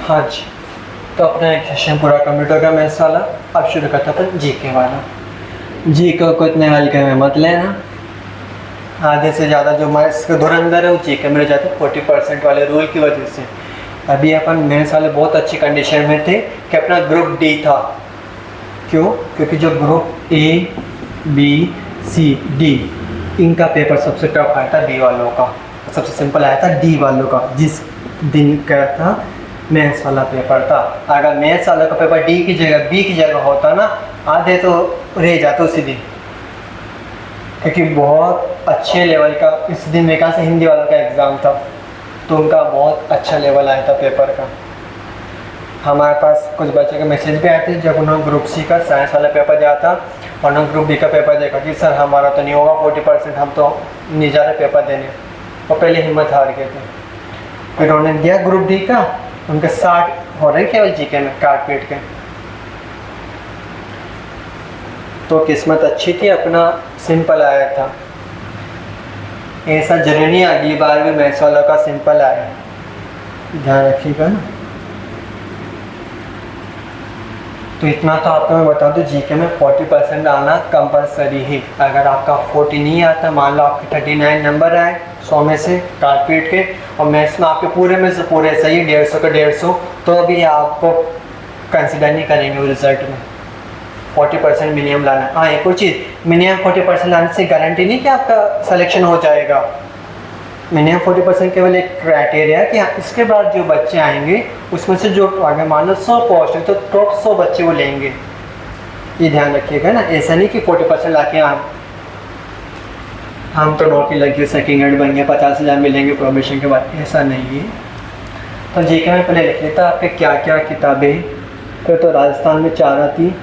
हाँ जी, तो अपना एक सेशन पूरा कंप्लीट हो गया मैथ्स वाला। अब शुरू करते हैं अपन जीके वाला। जीके को इतने हल्के में मत लेना, आधे से ज़्यादा जो मार्क्स का धुरंधर है वो जीके में रह जाते हैं 40% वाले रूल की वजह से। अभी अपन मैथ्स वाले बहुत अच्छी कंडीशन में थे कि अपना ग्रुप डी था। क्यों? क्योंकि जो group A B C D इनका पेपर सबसे टफ आया था, डी वालों का सबसे सिंपल आया था डी वालों का। जिस दिन का था मैथ्स वाला पेपर था, अगर मैथ्स वाला का पेपर डी की जगह बी की जगह होता ना, आधे तो रह जाते उसी दिन। क्योंकि बहुत अच्छे लेवल का इस दिन मेरे ख्याल से हिंदी वाला का एग्ज़ाम था, तो उनका बहुत अच्छा लेवल आया था पेपर का। हमारे पास कुछ बच्चे के मैसेज भी आए थे जब उन्होंने ग्रुप सी का साइंस वाला पेपर दिया था और उन्होंने ग्रुप डी का पेपर देखा कि सर हमारा तो नहीं होगा 40%, हम तो नहीं जा रहे पेपर देने। और पहले हिम्मत हार गए थे, फिर उन्होंने दिया ग्रुप डी का, उनके 60 हो रहे केवल जीके में काट पीट के। तो किस्मत अच्छी थी, अपना सिंपल आया था। ऐसा जरूरी नहीं अगली बार भी मैथ्स वालों का सिंपल आए, ध्यान रखिएगा ना। तो इतना तो आपको मैं बता दूं, जीके में 40% आना कंपलसरी है। अगर आपका 40 नहीं आता, मान लो आपके 39 नंबर आए 100 में से काट पीट के, और मैथ्स में आपके पूरे में से पूरे सही 150 के 150, तो अभी आपको कंसिडर नहीं करेंगे वो रिजल्ट में। 40% मिनिमम लाना। हाँ, एक और चीज़, मिनिमम 40% लाने से गारंटी नहीं कि आपका सिलेक्शन हो जाएगा। मिनिमम 40% केवल एक क्राइटेरिया है कि इसके बाद जो बच्चे आएंगे उसमें से जो आगे मान लो 100 पोस्ट है तो टॉप 100 बच्चे वो लेंगे। ये ध्यान रखिएगा ना, ऐसा नहीं कि 40% ला के हम तो नौकरी लगी सेकंड ग्रेड बन गए 50,000 मिलेंगे प्रोबेशन के बाद, ऐसा नहीं है। तो जीके में पहले लिख लेता आपके क्या क्या किताबें। फिर तो राजस्थान में 4 आती,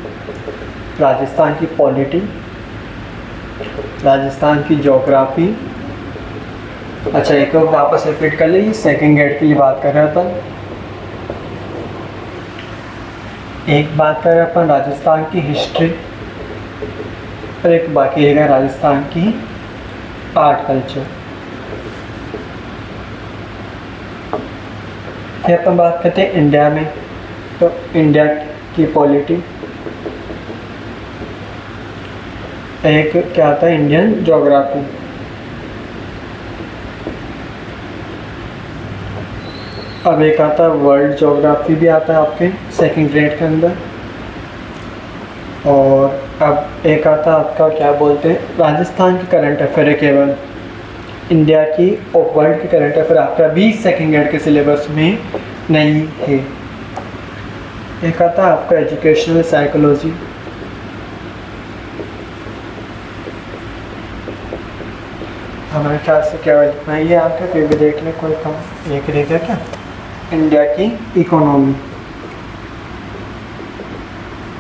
राजस्थान की पॉलिटी, राजस्थान की ज्योग्राफी। अच्छा, एक और वापस रिपीट कर लीजिए, सेकंड ग्रेड के लिए बात कर रहे हैं अपन। एक बात कर रहे हैं अपन राजस्थान की हिस्ट्री, और एक बाकी है राजस्थान की आर्ट कल्चर। फिर अपन बात करते हैं इंडिया में, तो इंडिया की पॉलिटी। एक क्या आता है इंडियन ज्योग्राफी। अब एक आता है वर्ल्ड ज्योग्राफी भी आता है आपके सेकंड ग्रेड के अंदर। और अब एक आता है आपका क्या बोलते हैं राजस्थान की करंट अफेयर है केवल, इंडिया की और वर्ल्ड की करंट अफेयर आपका भी सेकंड ग्रेड के सिलेबस में नहीं है। एक आता है आपका एजुकेशनल साइकोलॉजी। हमारे ख्याल से क्या इतना ही है आपके, फिर भी देख लें कोई कम एक रहेगा क्या। इंडिया की इकोनॉमी,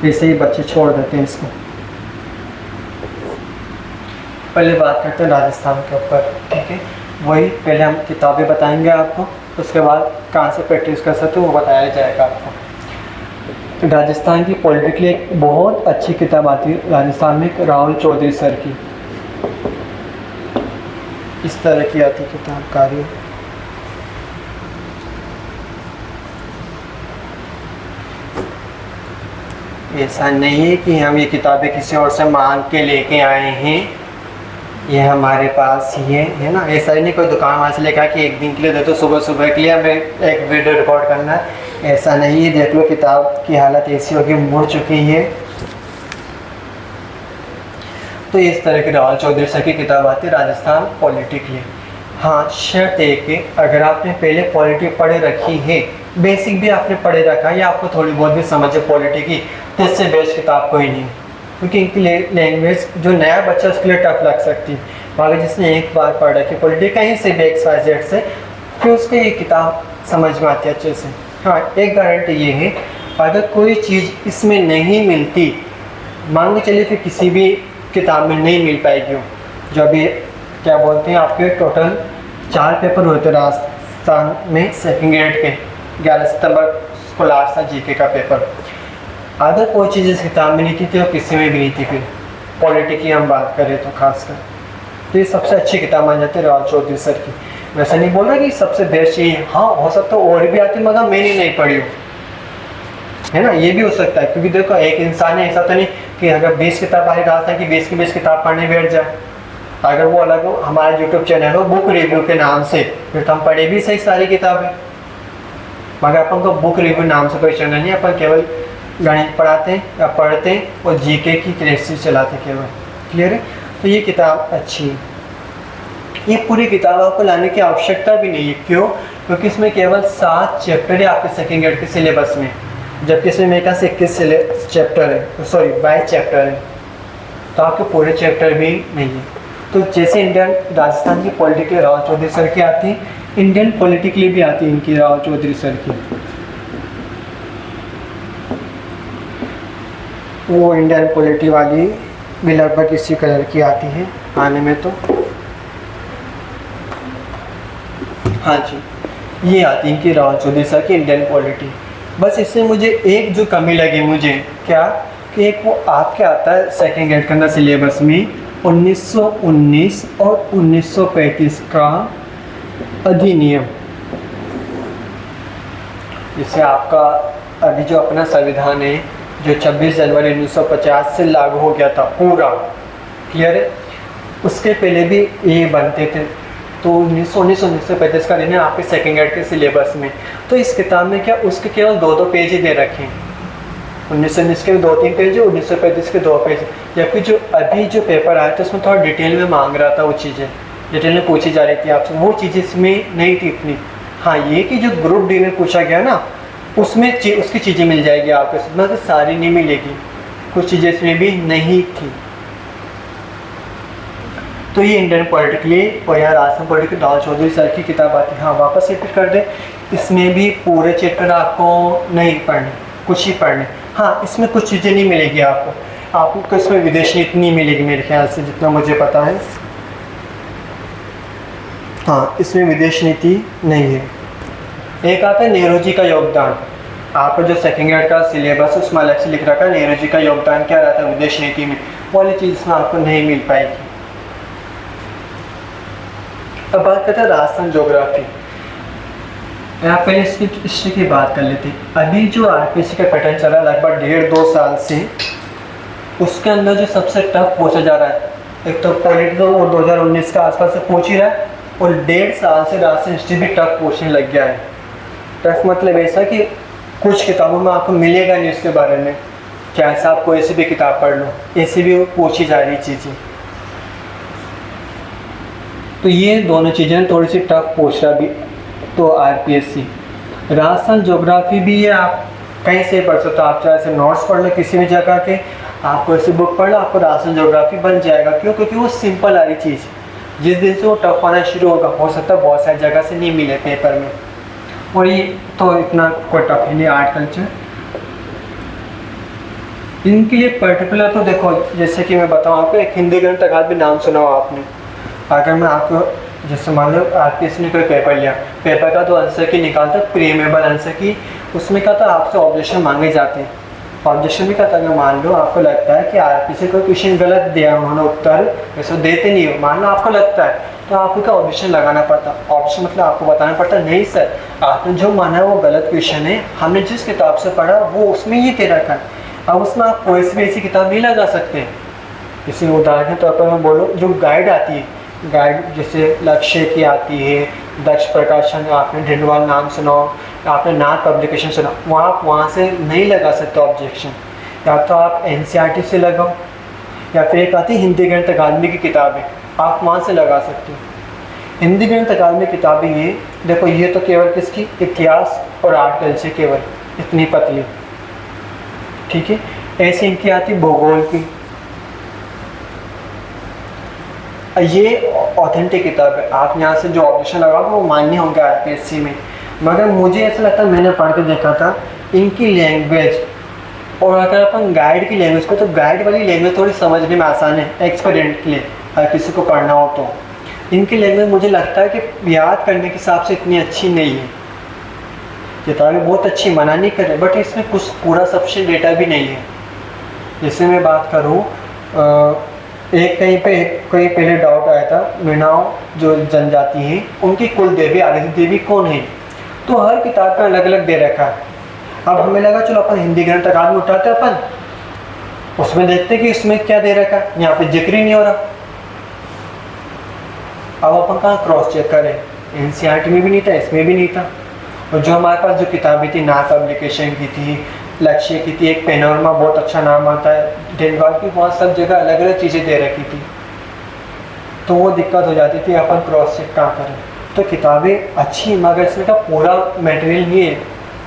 ऐसे ही बच्चे छोड़ देते हैं इसको। पहले बात करते हैं राजस्थान के ऊपर, ठीक है। वही पहले हम किताबें बताएंगे आपको, उसके बाद कहाँ से प्रैक्टिस कर सकते हो वो बताया जाएगा आपको। राजस्थान की पॉलिटिकली एक बहुत अच्छी किताब आती है राजस्थान में, राहुल चौधरी सर की, इस तरह की आती किताब कार्य। ऐसा नहीं है कि हम ये किताबें किसी और से मांग के लेके आए हैं, ये हमारे पास ही है ना। ऐसा ही नहीं कोई दुकान वहाँ से लेकर कि एक दिन के लिए दे दो, सुबह सुबह के लिए हमें एक वीडियो रिकॉर्ड करना है, ऐसा नहीं है। देख लो किताब की हालत ऐसी होगी, मुड़ चुकी है। तो इस तरह की राहुल चौधरी सर की किताब आती है राजस्थान पॉलिटिकली। हाँ, शर्त एक है, अगर आपने पहले पॉलिटी पढ़े रखी है, बेसिक भी आपने पढ़े रखा है या आपको थोड़ी बहुत भी समझ है पॉलिटी की, तो इससे बेस्ट किताब कोई नहीं। क्योंकि इनकी लैंग्वेज जो नया बच्चा उसके लिए टफ लग सकती है, मगर जिसने एक बार पढ़ रखी पॉलिटी कहीं से भी XYZ से, फिर उसको ये किताब समझ में आती है अच्छे से। हाँ, एक गारंटी ये है, अगर कोई चीज़ इसमें नहीं मिलती, मान के चलिए फिर किसी भी किताब में नहीं मिल पाएगी। जो अभी क्या बोलते हैं आपके टोटल 4 पेपर हुए थे राजस्थान में सेकंड ग्रेड के, 11 सितंबर को लास्ट था जीके का पेपर। अगर कोई चीज़ इस किताब में नहीं थी तो किसी में भी नहीं थी। फिर पॉलिटी की हम बात करें तो खासकर, तो ये सबसे अच्छी किताब मान जाती है राहुल चौधरी सर की। वैसा नहीं बोल रहा कि सबसे बेस्ट ये, हाँ हो सकता है और भी आती मगर मैंने नहीं पढ़ी हो, है ना, ये भी हो सकता है। क्योंकि देखो एक इंसान है, ऐसा तो नहीं कि अगर 20 किताब आई रास्ता की 20 की 20 किताब पढ़ने बैठ जाए। अगर वो अलग हो, हमारा यूट्यूब चैनल हो बुक रिव्यू के नाम से, फिर तो हम पढ़े भी सही सारी किताबें, मगर अपन को बुक रिव्यू नाम से कोई चैनल नहीं, अपन केवल गणित पढ़ाते हैं या पढ़ते हैं और जीके की क्लासेस चलाते केवल। क्लियर है? तो ये किताब अच्छी है। ये पूरी किताब आपको लाने की आवश्यकता भी नहीं है। क्यों? क्योंकि इसमें केवल 7 चैप्टर है आपके सेकेंड ग्रेड के सिलेबस में, जबकि इसमें मेरे ख्याल से 21 चैप्टर है, सॉरी 22 चैप्टर है, तो आपके पूरे चैप्टर भी नहीं है। तो जैसे इंडियन राजस्थान की पॉलिटिकल राव चौधरी सर की आती है, इंडियन पॉलिटिकली भी आती है इनकी राव चौधरी सर की। वो इंडियन पॉलिटी वाली भी लगभग इसी कलर की आती है आने में तो। हाँ जी, ये आती है इनकी राव चौधरी सर की इंडियन पॉलिटी। बस इससे मुझे एक जो कमी लगी मुझे, क्या कि एक वो आपके आता है सेकेंड ग्रेड के अंदर सिलेबस में 1919 और 1935 का अधिनियम। जिससे आपका अभी जो अपना संविधान है जो 26 जनवरी 1950 से लागू हो गया था पूरा, क्लियर है, उसके पहले भी ये बनते थे। तो 1935 का दिन है आपके सेकेंड ग्रेड के सिलेबस में। तो इस किताब में क्या उसके केवल 2-2 पेज ही दे रखे हैं। 1919 के 2-3 पेज है, 1935 के 2 पेज। जबकि जो अभी जो पेपर आया था उसमें थोड़ा डिटेल में मांग रहा था, वो चीज़ें डिटेल में पूछी जा रही थी आपसे, वो चीज़ें इसमें नहीं थी इतनी। हाँ, ये कि जो ग्रुप डी में पूछा गया ना, उसमें उसकी चीज़ें मिल जाएगी आपको, मगर सारी नहीं मिलेगी, कुछ चीज़ें इसमें भी नहीं थी। तो ये इंडियन पॉलिटिकली और यहाँ राजस्थान पॉलिटिकल राव चौधरी सर की किताब आती है। हाँ, वापस रिपीट कर दे, इसमें भी पूरे चैप्टर आपको नहीं पढ़ने, कुछ ही पढ़ने। हाँ, इसमें कुछ चीज़ें नहीं मिलेगी आपको इसमें विदेश नीति नहीं मिलेगी मेरे ख्याल से, जितना मुझे पता है। हाँ, इसमें विदेश नीति नहीं है। एक आता है नेहरू जी का योगदान। आपका जो सेकेंड ग्रेड का सिलेबस उसमें अलग से लिख रखा है नेहरू जी का योगदान क्या रहता है विदेश नीति में, वो वाली चीज़ इसमें आपको नहीं मिल पाएगी। अब बात करते हैं राजस्थान ज्योग्राफी। यहाँ पहले इसकी हिस्ट्री की बात कर लेते हैं। अभी जो आरपीएससी का पैटर्न चल रहा है लगभग 1.5-2 साल से, उसके अंदर जो सबसे टफ पूछा जा रहा है, एक तो पॉलिटिकल और 2019 के आसपास से पूछ ही रहा है, और 1.5 साल से राजस्थान हिस्ट्री भी टफ पूछने लग गया है। टफ मतलब ऐसा कि कुछ किताबों में आपको मिलेगा नहीं उसके बारे में, चाहे से आप कोई ऐसी भी किताब पढ़ लो, ऐसी भी पूछी जा रही चीज़ें। तो ये दोनों चीज़ें थोड़ी सी टफ पूछ रहा भी तो आरपीएससी। राजस्थान ज्योग्राफी भी है, आप कहीं से पढ़ सकते हो, आप चाहे से नोट्स पढ़ लो किसी भी जगह के, आपको ऐसी बुक पढ़ लो, आपको राजस्थान ज्योग्राफी बन जाएगा। क्यों? क्योंकि वो सिंपल आ रही चीज़, जिस दिन से वो टफ आना शुरू होगा हो सकता है बहुत सारी जगह से नहीं मिले पेपर में, और ये तो इतना कोई टफ ही नहीं। आर्ट कल्चर इनके लिए पर्टिकुलर तो देखो, जैसे कि मैं बताऊँ आपको, एक हिंदी ग्रंथ अकादमी नाम सुना हो आपने। अगर मैं आपको जैसे मान लो आरपीएससी ने कोई पेपर लिया, पेपर का तो आंसर की निकालता प्रीएमेबल आंसर की, उसमें क्या था आपसे ऑब्जेक्शन मांगे जाते हैं। ऑब्जेक्शन भी क्या था, अगर मान लो आपको लगता है कि आरपीएससी कोई क्वेश्चन गलत दिया उन्होंने उत्तर, वैसे देते नहीं हो, मान लो आपको लगता है, तो आपको क्या ऑब्जेक्शन लगाना पड़ता। ऑब्जेक्शन मतलब आपको बताना पड़ता नहीं सर आपने जो माना है वो गलत क्वेश्चन है, हमने जिस किताब से पढ़ा वो उसमें ये दे रखा है। अब उसमें आप कोई सी भी ऐसी किताब नहीं लगा सकते। इसी उदाहरण के तौर पर मैं बोलूँ, जो गाइड आती है, गाइड जैसे लक्ष्य की आती है, दक्ष प्रकाशन, आपने ढिंडवाल नाम सुना हो, आपने नाथ पब्लिकेशन सुना, वहाँ से नहीं लगा सकते ऑब्जेक्शन। या तो आप एनसीईआरटी से लगाओ, या फिर एक आती है हिंदी ग्रंथ अकादमी की किताबें, आप वहाँ से लगा सकते हो। हिंदी ग्रंथ अकादमी किताबें ये देखो, ये तो केवल किसकी, इतिहास और आर्ट कल्चर, केवल इतनी पतली, ठीक है। ऐसे इनकी आती भूगोल की, ये ऑथेंटिक किताब है, आप यहाँ से जो ऑब्जेक्शन लगाओगे वो मान्य होंगे आरपीएससी में। मगर मुझे ऐसा लगता है, मैंने पढ़ के देखा था इनकी लैंग्वेज, और अगर अपन गाइड की लैंग्वेज को, तो गाइड वाली लैंग्वेज थोड़ी समझने में आसान है एक्सपेरिमेंट के लिए, अगर किसी को पढ़ना हो तो। इनकी लैंग्वेज मुझे लगता है कि याद करने के हिसाब से इतनी अच्छी नहीं है। किताबें बहुत अच्छी मना नहीं कर रहे, बट इसमें कुछ पूरा सफिशिएंट डेटा भी नहीं है। जैसे मैं बात करूँ एक कहीं पहले डाउट आया था, मीणाओं जो जनजाति है उनकी कुल देवी आराध्य देवी कौन है। तो हर किताब का अलग अलग दे रखा है। अब हमें लगा चलो अपन हिंदी ग्रंथ अकादमी उठाते अपन, उसमें देखते कि इसमें क्या दे रखा है, यहाँ पे जिक्र ही नहीं हो रहा। अब अपन कहाँ क्रॉस चेक करें, एनसीईआरटी में भी नहीं था, इसमें भी नहीं था। और जो हमारे पास जो किताबें थी नाथ पब्लिकेशन की थी, लक्ष्य की थी, एक पेनोरमा बहुत अच्छा नाम आता है, डेनवाल की, वहाँ सब जगह अलग अलग चीज़ें दे रखी थी। तो वो दिक्कत हो जाती थी, अपन क्रॉस चेक कहाँ करें। तो किताबें अच्छी, मगर इसमें का पूरा मटेरियल नहीं है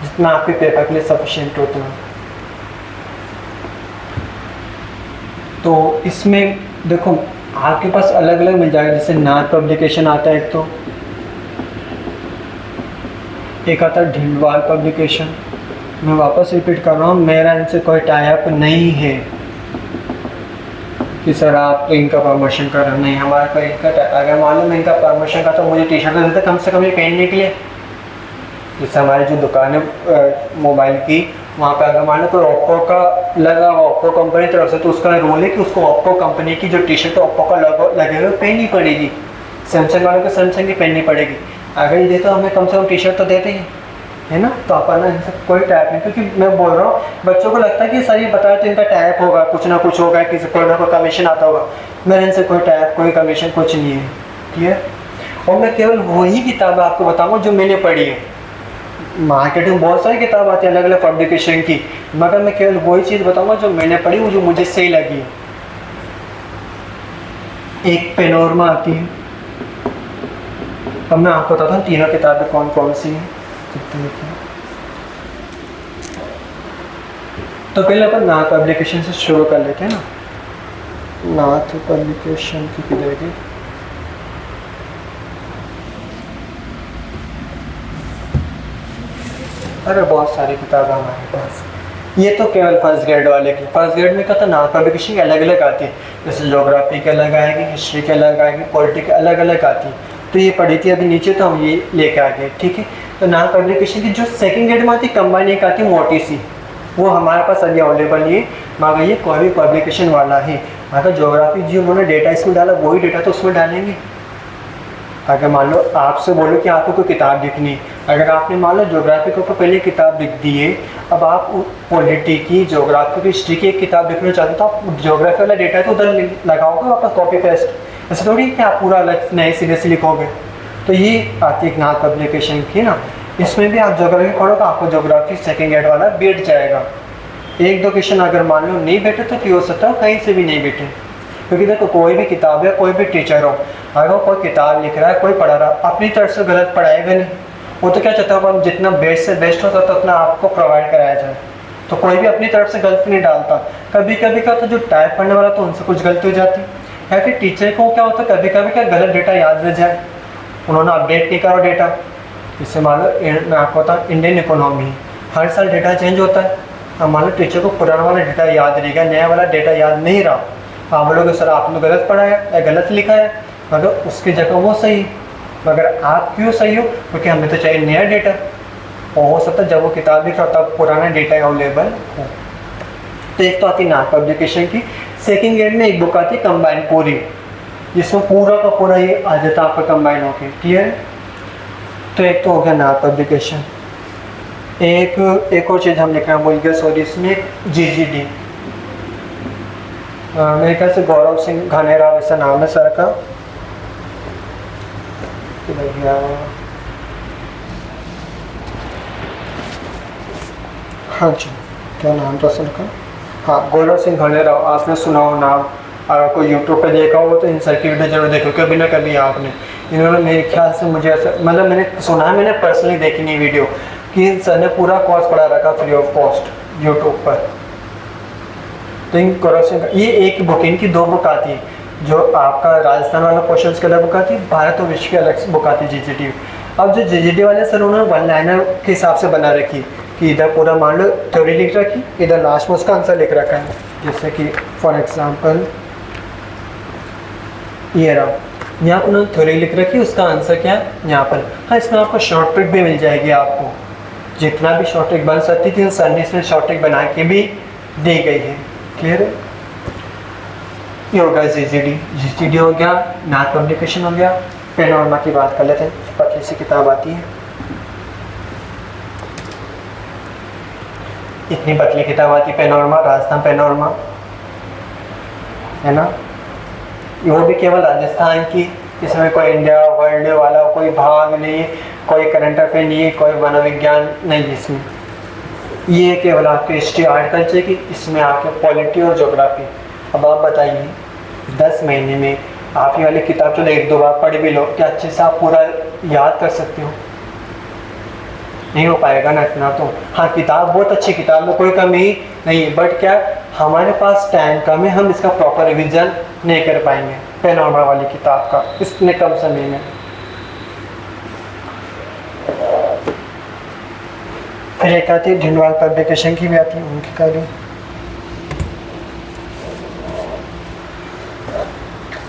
जितना आपके पेपर के लिए सफिशिएंट होता है। तो इसमें देखो आपके पास अलग अलग मिल जाएगा, जैसे नाथ पब्लिकेशन आता है, एक आता है ढिंडवाल पब्लिकेशन। मैं वापस रिपीट कर रहा हूँ, मेरा इनसे कोई टाई अप नहीं है कि सर आप इनका प्रमोशन कर रहे हैं, नहीं, हमारा कोई इनका, अगर मालूम है इनका प्रमोशन का तो मुझे टी शर्ट देते कम से कम ये पहनने के लिए। जैसे हमारी जो दुकान है मोबाइल की, वहाँ पे अगर मान लो कोई ओप्पो का लगा हुआ, ओप्पो कंपनी तरफ से, तो उसका रूल है कि उसको ओप्पो कंपनी की जो टी शर्ट ओप्पो का लगे हुए पहननी पड़ेगी। सैमसंग वालों को सैमसंग की पहननी पड़ेगी। अगर ये देते तो हमें कम से कम टी शर्ट तो देते ही है ना। तो अपन ना इनसे कोई टैप नहीं, क्योंकि मैं बोल रहा हूँ बच्चों को लगता है कि सर ये बताया तो इनका टैप होगा, कुछ ना कुछ होगा, कि कोई ना कोई कमीशन आता होगा। मेरे इनसे कोई टैप, कोई कमीशन कुछ नहीं है, क्लियर। और मैं केवल वही किताब आपको बताऊँगा जो मैंने पढ़ी है। मार्केट में बहुत सारी किताब आती है अलग अलग पब्लिकेशन की, मगर मैं केवल वही चीज़ बताऊँगा जो मैंने पढ़ी, वो जो मुझे सही लगी है। एक पेनोरमा आती है। अब मैं आपको बताता हूँ तीनों किताबें कौन कौन सी हैं। तो पहले अपन नाथ पब्लिकेशन से शुरू कर लेते हैं ना। नाथ पब्लिकेशन की किधर की, अरे बहुत सारी किताबें हमारे पास। ये तो केवल फर्स्ट ग्रेड वाले की। फर्स्ट ग्रेड में क्या था, नाथ पब्लिकेशन की अलग अलग आती है, जैसे ज्योग्राफी के अलग आएगी, हिस्ट्री के अलग आएगी, पॉलिटिक्स अलग अलग आती है। तो ये पढ़ी थी अभी नीचे, तो हम ये लेके आ गए, ठीक है। तो नाथ पब्लिकेशन की जो सेकंड ग्रेड में आती, कंबाइन एक आती मोटी सी, वो हमारे पास अभी अवेलेबल नहीं है, मगर ये कोई भी पब्लिकेशन वाला है। अगर ज्योग्राफी जो उन्होंने डेटा इसमें डाला, वही डेटा तो उसमें डालेंगे। अगर मान लो आपसे बोलो कि आपको कोई किताब लिखनी है, अगर आपने मान लो ज्योग्राफी के ऊपर पहले किताब लिख दी है, अब आप पॉलिटी की, ज्योग्राफी की, हिस्ट्री की एक किताब लिखना चाहते हो, तो आप ज्योग्राफी वाला डेटा तो उधर लगाओगे वापस कॉपी पेस्ट। ऐसा थोड़ी कि आप पूरा अलग नए सिरे से लिखोगे। तो ये आती है नाथ पब्लिकेशन की ना, इसमें भी आप ज्योग्राफी पढ़ो तो आपको ज्योग्राफी सेकेंड ग्रेड वाला बैठ जाएगा। एक दो क्वेश्चन अगर मान लो नहीं बैठे तो फिर हो सकता है कहीं से भी नहीं बैठे, क्योंकि देखो कोई भी किताब है, कोई भी टीचर हो, अगर कोई किताब लिख रहा है, कोई पढ़ा रहा, अपनी तरफ से गलत पढ़ाएगा नहीं। वो तो क्या चाहता है हम जितना बेस्ट से बेस्ट हो सकता है उतना आपको प्रोवाइड कराया जाए। तो कोई भी अपनी तरफ से गलती नहीं डालता। कभी कभी क्या होता है, जो टाइप पढ़ने वाला तो उनसे कुछ गलती हो जाती है, या फिर टीचर को क्या होता है कभी कभी क्या गलत डेटा याद रह जाए, उन्होंने अपडेट नहीं करा डेटा। इससे मान लो मैं आपको बताऊँ, इंडियन इकोनॉमी हर साल डेटा चेंज होता है। अब मान लो टीचर को पुराना वाला डेटा याद रहेगा, नया वाला डेटा याद नहीं रहा, आप बोलोगे सर आपने गलत पढ़ाया या गलत लिखा है, मगर उसकी जगह वो सही। मगर आप क्यों सही हो, क्योंकि हमें तो चाहिए नया डेटा। और हो सकता है जब वो किताब लिख रहा तब पुराना डेटा अवेलेबल हो। तो एक तो आती नाथ पब्लिकेशन की। सेकेंड ग्रेड में एक बुक आती है कंबाइन पूरी, जिसमें पूरा का पूरा ये आ जाता है आपका कंबाइन होके, क्लियर। तो एक तो हो गया नाथ पब्लिकेशन। एक और चीज़ हम लिखना भूल गए, सॉरी, इसमें GGD, मेरे ख्याल से गौरव सिंह घानेराव ऐसा नाम है सर का। हाँ जी, क्या नाम था सर का, हाँ गौरव सिंह घानेराव, आपने सुना हो नाम, अगर कोई यूट्यूब पे देखा हो तो इन सर की वीडियो जरूर देखो, कभी ना कभी आपने। इन्होंने मेरे ख्याल से मुझे ऐसा, मतलब मैंने सुना है, मैंने पर्सनली देखी नहीं वीडियो, कि इन सर ने पूरा कोर्स पढ़ा रखा फ्री ऑफ कॉस्ट यूट्यूब पर। तो इन गौरव सिंह, ये एक बुक, इनकी दो बुक आती है, जो आपका राजस्थान वाला क्वेश्चन की अलग बुक आती है, भारत और विश्व की अलग बुक आती है GGD। अब जो GGD वाले सर उन्होंने वन लाइनर के हिसाब से बना रखी, कि इधर पूरा मान लो थ्योरी लिख रखी, इधर लास्ट में उसका आंसर लिख रखा है। जैसे कि फॉर एग्जाम्पल ये रहा, यहाँ पर उन्होंने थ्योरी लिख रखी, उसका आंसर क्या है यहाँ पर। हाँ, इसमें आपको शॉर्ट ट्रिक भी मिल जाएगी, आपको जितना भी शॉर्ट ट्रिक बन सकती थी सर ने इसमें शॉर्ट ट्रिक बना के भी दी गई है, क्लियर है। ये हो गया जीसीडी हो गया, मैथ कम्युनिकेशन हो गया। पैनोरमा की बात कर लेते हैं, पतली सी किताब आती है, इतनी पतली किताब आती है पैनोरमा, राजस्थान पैनोरमा, है ना। वो भी केवल राजस्थान की, इसमें कोई इंडिया वर्ल्ड वाला कोई भाग नहीं, कोई करंट अफेयर नहीं, कोई मनोविज्ञान नहीं इसमें। ये केवल आपके हिस्ट्री आर्ट कल्चर की, इसमें आपके पॉलिटी और ज्योग्राफी। अब आप बताइए 10 महीने में आप ये वाली किताब चलो 1-2 बार पढ़ भी लो, क्या अच्छे से आप पूरा याद कर सकते हो? नहीं हो पाएगा ना इतना तो। हाँ, किताब बहुत अच्छी किताब में कोई कमी नहीं, बट क्या हमारे पास टाइम कम है, हम इसका प्रॉपर रिविजन नहीं कर पाएंगे पैनोरमा वाली किताब का इतने कम समय में। फिर एक आती है ढिंडवाल पब्लिकेशन की भी आती है, उनकी कर रही।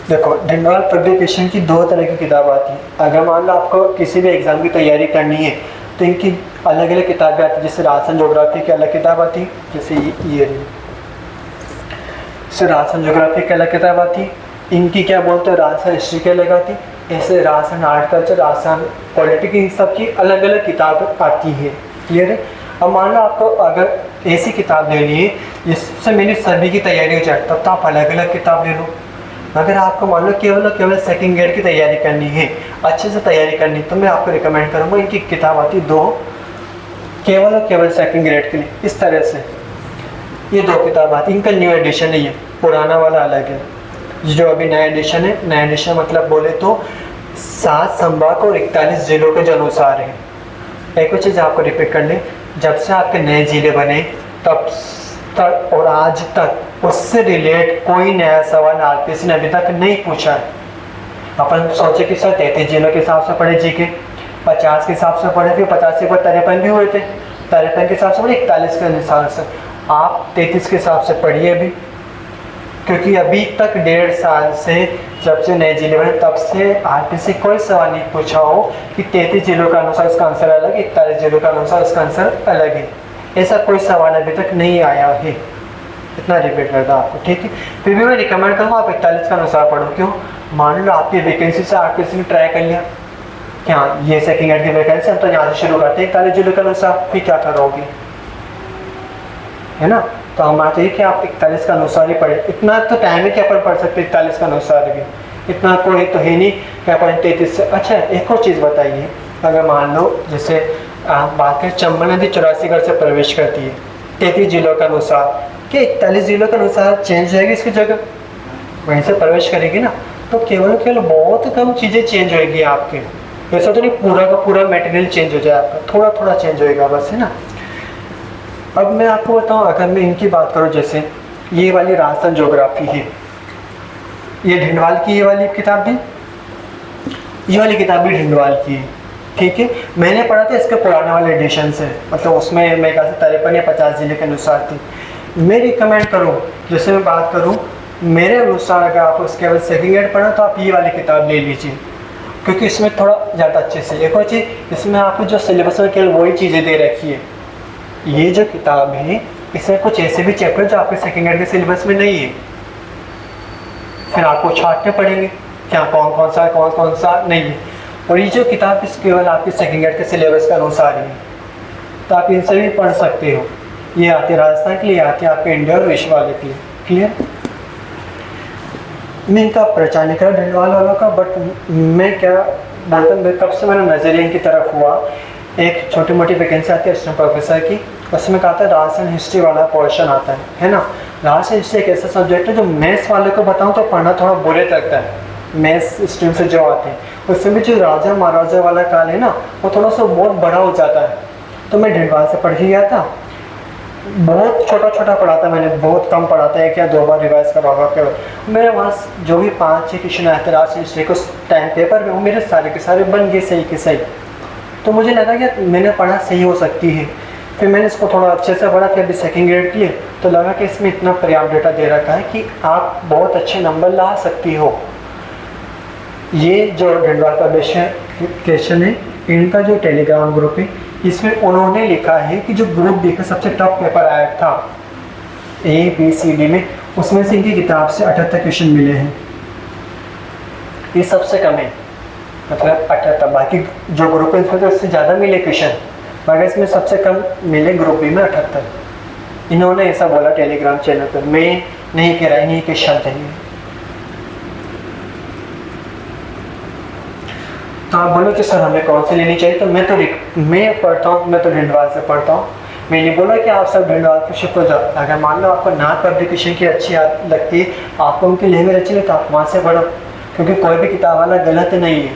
देखो ढिंडवाल पब्लिकेशन की 2 तरह की किताब आती है। अगर मान लो आपको किसी भी एग्ज़ाम की तैयारी करनी है तो इनकी अलग अलग किताबें आती है। जैसे राजस्थान ज्योग्राफी की अलग किताब आती है, जैसे ये राजस्थान ज्योग्राफी की अलग किताब आती है। इनकी क्या बोलते हैं, राजस्थान हिस्ट्री की अलग आती है। ऐसे Rajasthan art culture, Rajasthan politics, इन सब की अलग अलग किताब आती है। क्लियर है? अब मान लो आपको अगर ऐसी किताब लेनी है जिससे मेरी सभी की तैयारी हो जाए, तब तो आप अलग अलग किताब ले लो। अगर आपको मान लो केवल सेकंड ग्रेड की तैयारी करनी है, अच्छे से तैयारी करनी, तो मैं आपको रिकमेंड करूँगा इनकी किताब आती 2 केवल सेकंड ग्रेड के लिए। इस तरह से ये 2 किताब आती। इनका न्यू एडिशन है, ये पुराना वाला अलग है। जो अभी नया एडिशन है, नया एडिशन मतलब बोले तो 7 संभाग और 41 जिलों के जो अनुसार है। एक और चीज़ आपको रिपीट कर लें, जब से आपके नए जिले बने तब तक और आज तक उससे रिलेट कोई नया सवाल आरपीएससी ने अभी तक नहीं पूछा है। अपन सोचे कि सर 33 जिलों के हिसाब से पढ़े जीके, 50 के हिसाब से पढ़े, फिर 50 के ऊपर 53 भी हुए थे, 53 के हिसाब से पढ़े, 41 के हिसाब से। आप 33 के हिसाब से पढ़िए अभी, क्योंकि अभी तक 1.5 साल से जब से नए जिले बने तब से आरपीएससी कोई सवाल नहीं पूछा हो कि 33 जिलों का अनुसार इसका आंसर अलग है, 41 जिलों का अनुसार इसका आंसर अलग है। ऐसा कोई सवाल अभी तक नहीं आया है। इतना रिपीट करता आपको, ठीक है। फिर भी मैं रिकमेंड करूँगा आप 41 का अनुसार पढ़ो। क्यों? मान लो आपकी वैकेंसी से आरपीएससी ने ट्राई कर लिया कि हाँ ये सेकंड ग्रेड की वैकेंसी, हम तो यहाँ से शुरू करते हैं 41 जिलों के अनुसार, फिर क्या करोगे, है ना। तो हमारा तो ये कि आप 41 का अनुसार ही पढ़े। इतना तो टाइम है कि अपन पढ़ सकते 41 का अनुसार भी, इतना कोई तो है नहीं कि अपन 33 से। अच्छा एक और चीज़ बताइए, अगर मान लो जैसे आप बात करें चंबल नदी 84 से प्रवेश करती है 33 जिलों के अनुसार, क्या 41 जिलों के अनुसार चेंज जाएगी इसकी जगह, वहीं से प्रवेश करेगी ना, तो केवल बहुत कम चीज़ें चेंज होएगी आपके। ऐसा तो नहीं पूरा का पूरा मटेरियल चेंज हो जाए आपका, थोड़ा थोड़ा चेंज होएगा बस, है ना। अब मैं आपको बताऊं, अगर मैं इनकी बात करूं, जैसे ये वाली राजस्थान ज्योग्राफी है, ये ढिंडवाल की ये वाली किताब भी, ये वाली किताब भी ढिंडवाल की है, ठीक है। मैंने पढ़ा था इसके पुराने वाले एडिशन से, मतलब उसमें मेरे ख्याल से 53 या 50 जिले के अनुसार थी। मैं रिकमेंड करूँ, जैसे मैं बात करूँ मेरे अनुसार, अगर आप उसके केवल सेकंड ग्रेड पढ़ा तो आप ये वाली किताब ले लीजिए, क्योंकि इसमें थोड़ा ज़्यादा अच्छे से। एक और चीज़, इसमें आपको जो सिलेबस में केवल वही चीज़ें दे रखी है। ये जो किताब है इसमें कुछ ऐसे भी चैप्टर जो आपके सेकंड ग्रेड के सिलेबस में नहीं है, फिर आपको छांटने पड़ेंगे क्या कौन कौन सा नहीं है। और ये जो किताब इस केवल आपके सेकंड ग्रेड के सिलेबस के अनुसार ही है, तो आप इनसे भी पढ़ सकते हो। ये आती है राजस्थान के लिए, आती है आपके इंडिया और विश्व वाले के लिए। क्लियर? मैं इनका प्रचार नहीं करा ढिंडवाल वालों का, बट मैं क्या बोलता हूँ, कब से मेरा नज़रिया इनकी तरफ हुआ, एक छोटी मोटी वैकेंसी आती है असिस्टेंट प्रोफेसर की, उसमें कहा था राजस्थान हिस्ट्री वाला पोर्शन आता है ना। राजस्थान हिस्ट्री एक ऐसा सब्जेक्ट है जो मैथ्स वाले को बताऊँ तो पढ़ना थोड़ा बुरे लगता है, मैथ्स स्ट्रीम से जो आते हैं। उसमें भी जो राजा महाराजा वाला काल है ना, वो थोड़ा सा बहुत बड़ा हो जाता है। तो मैं ढिंडवाल से पढ़ के गया था, बहुत छोटा पढ़ा था मैंने, बहुत कम पढ़ा था, 1 या 2 बार रिवाइज करवा कर। मेरे वहाँ जो भी 5-6 क्वेश्चन आए थे राजस्थान हिस्ट्री को टाइम पेपर में, वो मेरे सारे के सारे बन गए सही के सही। तो मुझे लगा कि मैंने पढ़ा सही हो सकती है। फिर मैंने इसको थोड़ा अच्छे से पढ़ा, फिर अभी सेकंड ग्रेड की है, तो लगा कि इसमें इतना पर्याप्त डेटा दे रखा है कि आप बहुत अच्छे नंबर ला सकती हो। ये जो ढिंडवाल पब्लिकेशन है, इनका जो टेलीग्राम ग्रुप है, इसमें उन्होंने लिखा है कि जो ग्रुप बी का सबसे टफ पेपर आया था ABCD में, उसमें से इनकी किताब से 78 क्वेश्चन मिले हैं। ये सबसे कम है, मतलब 78। बाकी जो ग्रुप है इसमें तो उससे ज़्यादा मिले क्वेश्चन, मगर इसमें सबसे कम मिले ग्रुप बी में 78। इन्होंने ऐसा बोला टेलीग्राम चैनल पर, मैं नहीं कह रहा, इन्हीं के शब्द हैं। तो आप बोलो कि सर हमें कौन सी लेनी चाहिए, तो मैं पढ़ता हूँ, मैं तो ढिंडवाल से पढ़ता हूँ। मैंने बोला कि आप सब ढिंडवाल पर शिफ्ट हो जाओ। अगर मान लो आपको नाथ पब्लिकेशन की अच्छी लगती है, आपको उनकी लैंग्वेज अच्छी लगती है, तो आप वहाँ से पढ़ो, क्योंकि कोई भी किताब वाला गलत नहीं है।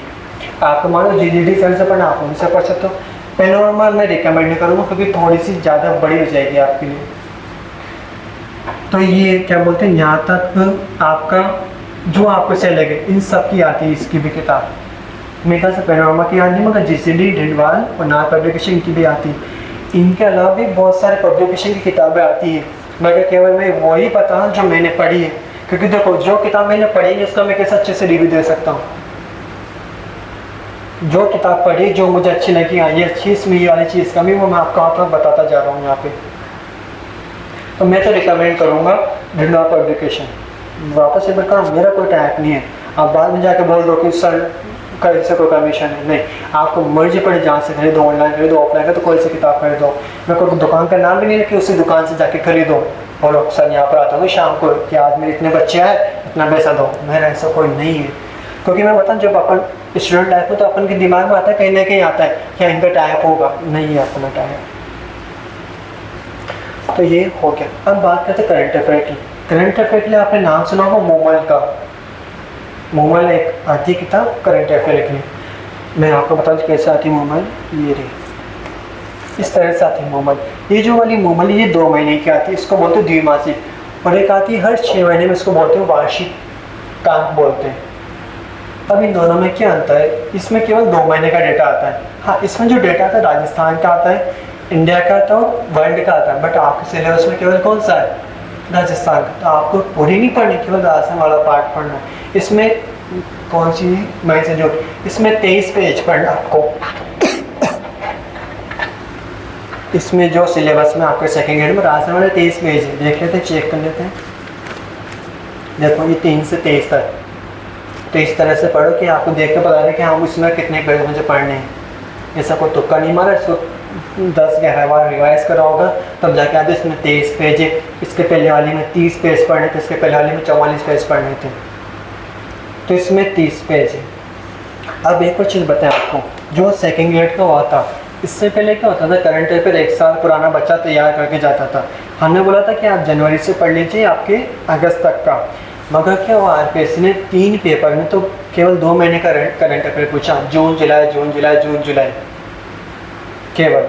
आपको मान लो GDD सर से पढ़ना, आप उनसे पढ़ सकते हो। पैनोरमा मैं रिकमेंड नहीं करूँगा, क्योंकि थोड़ी सी ज़्यादा बड़ी हो जाएगी आपके लिए। तो ये क्या बोलते हैं, यहाँ तक आपका जो आपको सही लगे इन सब की आती है, इसकी भी किताब। मेरे ख्याल से पैनोरमा की आती है, मगर GCD ढिंडवाल और नाथ पब्लिकेशन की भी आती है। इनके अलावा भी बहुत सारे पब्लिकेशन की किताबें आती हैं, मगर केवल मैं वही पता हूँ जो मैंने पढ़ी है। क्योंकि देखो, जो किताब मैंने पढ़ी है उसका मैं कैसे अच्छे से रिव्यू दे सकता हूँ। जो किताब पढ़ी, जो मुझे अच्छी लगी, हाँ ये अच्छी, इसमें ये वाली चीज़ कमी, वो मैं आपको आप बताता जा रहा हूँ यहाँ पे। तो मैं तो रिकमेंड करूँगा ढिंडवाल पब्लिकेशन। वापस एक बार कहा, मेरा कोई टाइप नहीं है, आप बाद में जाके बोल दो कि सर कहीं से कोई कमीशन है, नहीं। आपको मर्जी पड़े जहाँ से खरीदो, ऑनलाइन खरीदो, ऑफलाइन खरीदो, कोई सी किताब खरीदो। मैं कोई दुकान का नाम भी नहीं रखी, उसी दुकान से जाके खरीदो। बोलो सर यहाँ पर आता हूँ शाम को कि आज मेरे इतने बच्चे आए, इतना पैसा दो। मेरा ऐसा कोई नहीं है, क्योंकि मैं बताऊँ, जब अपन स्टूडेंट लाइफ में तो अपन के दिमाग में आता है, कहीं ना कहीं आता है क्या इनका टाइप होगा, नहीं है अपना टाइप। तो ये हो गया। अब बात करते करंट अफेयर की। करंट अफेयर के लिए आपने नाम सुना होगा मोमल का। मोमल एक आती किताब करंट अफेयर लिखने। मैं आपको बता दूँ कैसे आती मोमल, ये रही, इस तरह से आती है मोमल। ये जो वाली मोमल है, ये 2 महीने की आती है, इसको बोलते हैं द्विमासिक। और एक आती है हर 6 महीने में, इसको बोलते हैं वार्षिक कांक बोलते हैं। अब इन दोनों में क्या अंतर है, इसमें केवल 2 महीने का डेटा आता है। हाँ, इसमें जो डेटा आता है राजस्थान का आता है, इंडिया का आता है, वर्ल्ड का आता है। बट आपके सिलेबस में केवल कौन सा है, राजस्थान का। तो आपको पूरी नहीं पढ़नी, केवल राजस्थान वाला पार्ट पढ़ना है। इसमें कौन सी मई से जो, इसमें 23 पेज पढ़ना आपको। इसमें जो सिलेबस में आपके सेकेंड ग्रेड में राजस्थान वाले 23 पेज है, देख लेते हैं, चेक कर लेते हैं। देखो ये 3 से 23 तक। तो इस तरह से पढ़ो कि आपको देख कर पता है कि हम इसमें कितने पेज मुझे पढ़ने हैं। ऐसा कोई तुक्का नहीं मारा, इसको 10-11 बार रिवाइज करा होगा, तब जाके आते इसमें 23 पेज है। इसके पहले वाली में 30 पेज पढ़ने थे, इसके पहले वाली में 44 पेज पढ़ने थे। तो इसमें 30 पेज है। अब एक और चीज़ बताएं आपको, जो सेकेंड ग्रेड का हुआ था, इससे पहले क्या होता था, करंट अफेयर 1 साल पुराना बच्चा तैयार करके जाता था। हमने बोला था कि आप जनवरी से पढ़ लीजिए आपके अगस्त तक का। मगर क्या हुआ, RPSC ने 3 पेपर में तो केवल 2 महीने का करंट अफेयर पूछा, जून जुलाई जून जुलाई जून जुलाई केवल।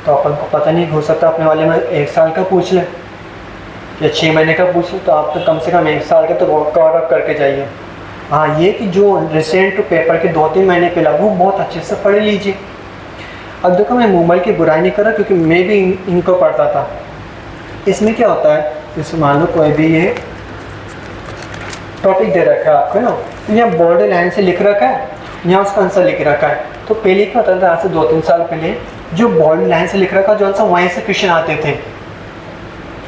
तो अपन को पता नहीं, हो सकता अपने वाले में 1 साल का पूछ ले या 6 महीने का पूछ ले, तो आप तो कम से कम 1 साल का तो कवर अप करके जाइए। हाँ, ये कि जो रिसेंट पेपर के 2-3 महीने पहला, वो बहुत अच्छे से पढ़ लीजिए। अब देखो, मैं मोबाइल की बुराई नहीं कर रहा, क्योंकि मैं भी इनको पढ़ता था। इसमें क्या होता है, जैसे मान लो कोई भी ये टॉपिक दे रखा है आपको ना, तो यहाँ बॉर्डर लाइन से लिख रखा है, यहाँ उसका आंसर लिख रखा है। तो पहले क्या होता था, आज से 2-3 साल पहले जो बॉर्डर लाइन से लिख रखा जो आंसर, वहीं से क्वेश्चन आते थे।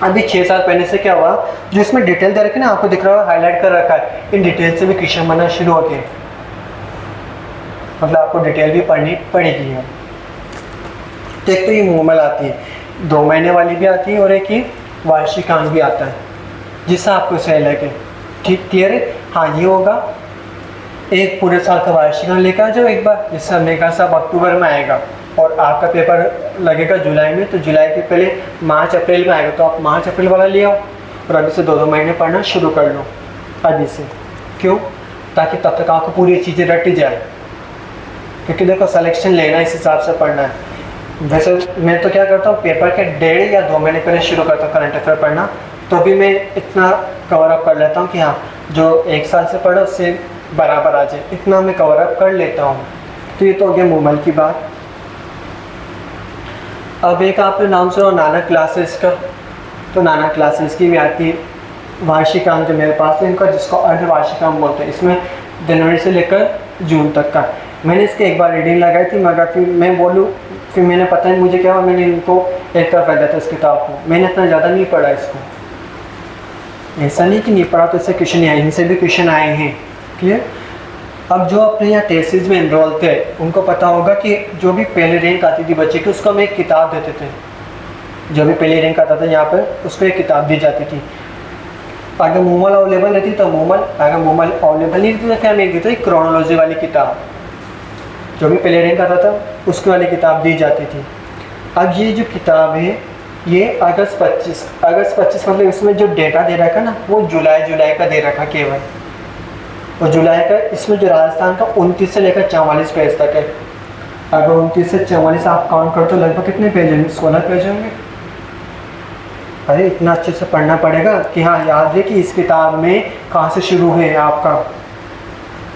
अभी 6 साल पहले से क्या हुआ, जो इसमें डिटेल दे रखे ना, आपको दिख रहा है हाईलाइट कर रखा है, इन डिटेल से भी क्वेश्चन बनना शुरू हो गए। मतलब आपको डिटेल भी पढ़नी पड़ेगी। तो एक तो ये मोमल आती है, 2 महीने वाली भी आती है, और एक ये वार्षिक अंक भी आता है, जिससे आपको सही लगे। ठीक, क्लियर है। हाँ, ये होगा एक पूरे साल का वार्षिक अंक लेकर आ जाओ एक बार, जिससे हमने कहा सब अक्टूबर में आएगा, और आपका पेपर लगेगा जुलाई में, तो जुलाई के पहले मार्च अप्रैल में आएगा, तो आप मार्च अप्रैल वाला ले आओ, और अभी से 2-2 महीने पढ़ना शुरू कर लो अभी से। क्यों, ताकि तब तक आपको पूरी चीज़ें रटी जाए। क्योंकि देखो, सिलेक्शन लेना इस हिसाब से पढ़ना है। वैसे मैं तो क्या करता हूँ, पेपर के 1.5 या 2 महीने पहले शुरू करता हूँ करंट अफेयर पढ़ना, तो भी मैं इतना कवर अप कर लेता हूँ कि हाँ, जो 1 साल से पढ़ो उससे बराबर आ जाए, इतना मैं कवर अप कर लेता हूँ। तो ये तो हो गया मोबाइल की बात। अब एक आपने नाम सुना नानक क्लासेस का, तो नानक क्लासेस की भी आती है वार्षिकांक जो मेरे पास है इनका, जिसको अर्धवार्षिकांक बोलते हैं। इसमें जनवरी से लेकर जून तक का। मैंने इसके एक बार रीडिंग लगाई थी, मगर फिर मैं बोलूँ, फिर मैंने पता नहीं मुझे क्या हुआ, मैंने इनको एक तरफ रख देते इस किताब को। मैंने इतना ज़्यादा नहीं पढ़ा इसको, ऐसा नहीं कि नहीं पढ़ा तो इससे क्वेश्चन नहीं आए, इनसे भी क्वेश्चन आए हैं। क्लियर। अब जो अपने यहाँ टेसिस में एनरोल थे उनको पता होगा कि जो भी पहले रैंक आती थी बच्चे की उसको हम एक किताब देते थे। जो भी पहले रैंक आता था यहाँ पर उसको एक किताब दी जाती थी। अगर मूमल अवेलेबल रहती तो मूमल, अगर मूमल अवेलेबल नहीं रहती तो फिर हम एक देते क्रोनोलॉजी वाली किताब। जो भी पहले रैंक आता था उसकी वाली किताब दी जाती थी। अब ये जो किताब है ये अगस्त 25 मतलब इसमें जो डेटा दे रखा ना वो जुलाई का दे रखा केवल। और जुलाई का इसमें जो राजस्थान का 29 से लेकर 44 पेज तक है। अगर 29 से 44 आप काउंट करते हो लगभग कितने पेज होंगे? 16 पेज होंगे। अरे इतना अच्छे से पढ़ना पड़ेगा कि हाँ याद है कि इस किताब में कहाँ से शुरू है आपका।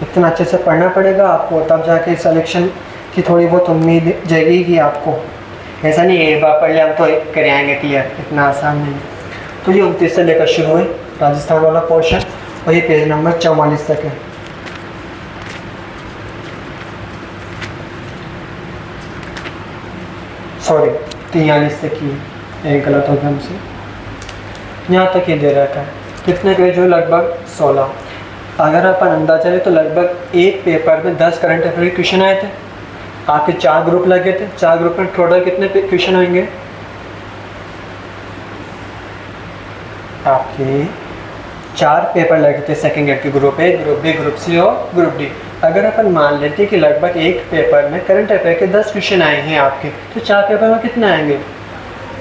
इतना अच्छे से पढ़ना पड़ेगा आपको, तब जाके सिलेक्शन की थोड़ी बहुत उम्मीद जगेगी आपको। ऐसा नहीं है एक बार पढ़ लिया हम तो कर आएंगे क्लियर, इतना आसान नहीं। तो ये 29 से लेकर शुरू है राजस्थान वाला पोर्शन और ये पेज नंबर 44 तक है। सॉरी 43 तक ही, एक गलत हो गया हमसे। यहाँ तक ही दे रखा है। कितने पेज हो? लगभग 16। अगर अपन अंदाजा लें तो लगभग एक पेपर में 10 करंट अफेयर के क्वेश्चन आए थे। आपके 4 ग्रुप लगे थे, 4 ग्रुप में टोटल कितने क्वेश्चन होंगे? आपके 4 पेपर लगे थे सेकेंड ग्रेड के, group A, group B, group C और ग्रुप डी। अगर अपन मान लेते कि लगभग एक पेपर में करंट अफेयर के 10 क्वेश्चन आए हैं आपके, तो 4 पेपर में कितने आएंगे?